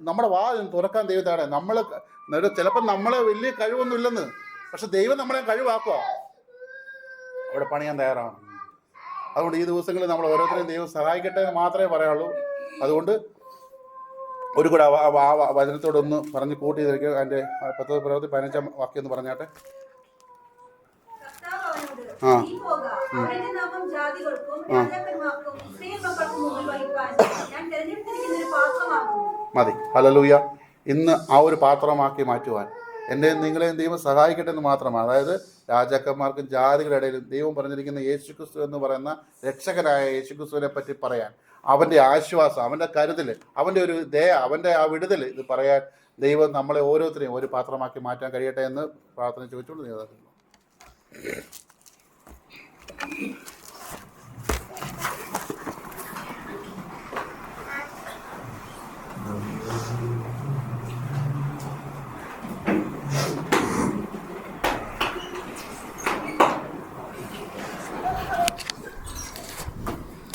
നമ്മുടെ വാ തുറക്കാൻ ദൈവത്താണ്. ചിലപ്പോൾ നമ്മളെ വലിയ കഴിവൊന്നും ഇല്ലെന്ന്, പക്ഷെ ദൈവം നമ്മളെ കഴിവാക്കുക, അവിടെ പണിയാൻ തയ്യാറാണ്. അതുകൊണ്ട് ഈ ദിവസങ്ങളിൽ നമ്മൾ ഓരോരുത്തരെയും ദൈവം സഹായിക്കട്ടെ എന്ന് മാത്രമേ പറയാനുള്ളൂ. അതുകൊണ്ട് ഒരു കൂടെ ആ വചനത്തോടൊന്ന് പറഞ്ഞ് കൂട്ടി തിരിക്കുക. അതിൻ്റെ 15 വാക്യം എന്ന് പറഞ്ഞാട്ടെ. മതി. ഹല്ലേലൂയ. ഇന്ന് ആ ഒരു പാത്രമാക്കി മാറ്റുവാൻ എന്നെയും നിങ്ങളെയും ദൈവം സഹായിക്കട്ടെ എന്ന് മാത്രമാണ്. അതായത് രാജാക്കന്മാർക്കും ജാതികളുടെ ഇടയിലും ദൈവം പറഞ്ഞിരിക്കുന്ന യേശുക്രിസ്തു എന്ന് പറയുന്ന രക്ഷകനായ യേശുക്രിസ്തുവിനെ പറ്റി പറയാൻ, അവൻ്റെ ആശ്വാസം, അവൻ്റെ കരുതൽ, അവൻ്റെ ഒരു ദയ, അവൻ്റെ ആ വിടുതൽ ഇത് പറയാൻ ദൈവം നമ്മളെ ഓരോരുത്തരെയും ഒരു പാത്രമാക്കി മാറ്റാൻ കഴിയട്ടെ എന്ന് പ്രാർത്ഥന ചോദിച്ചുകൊണ്ട് നീ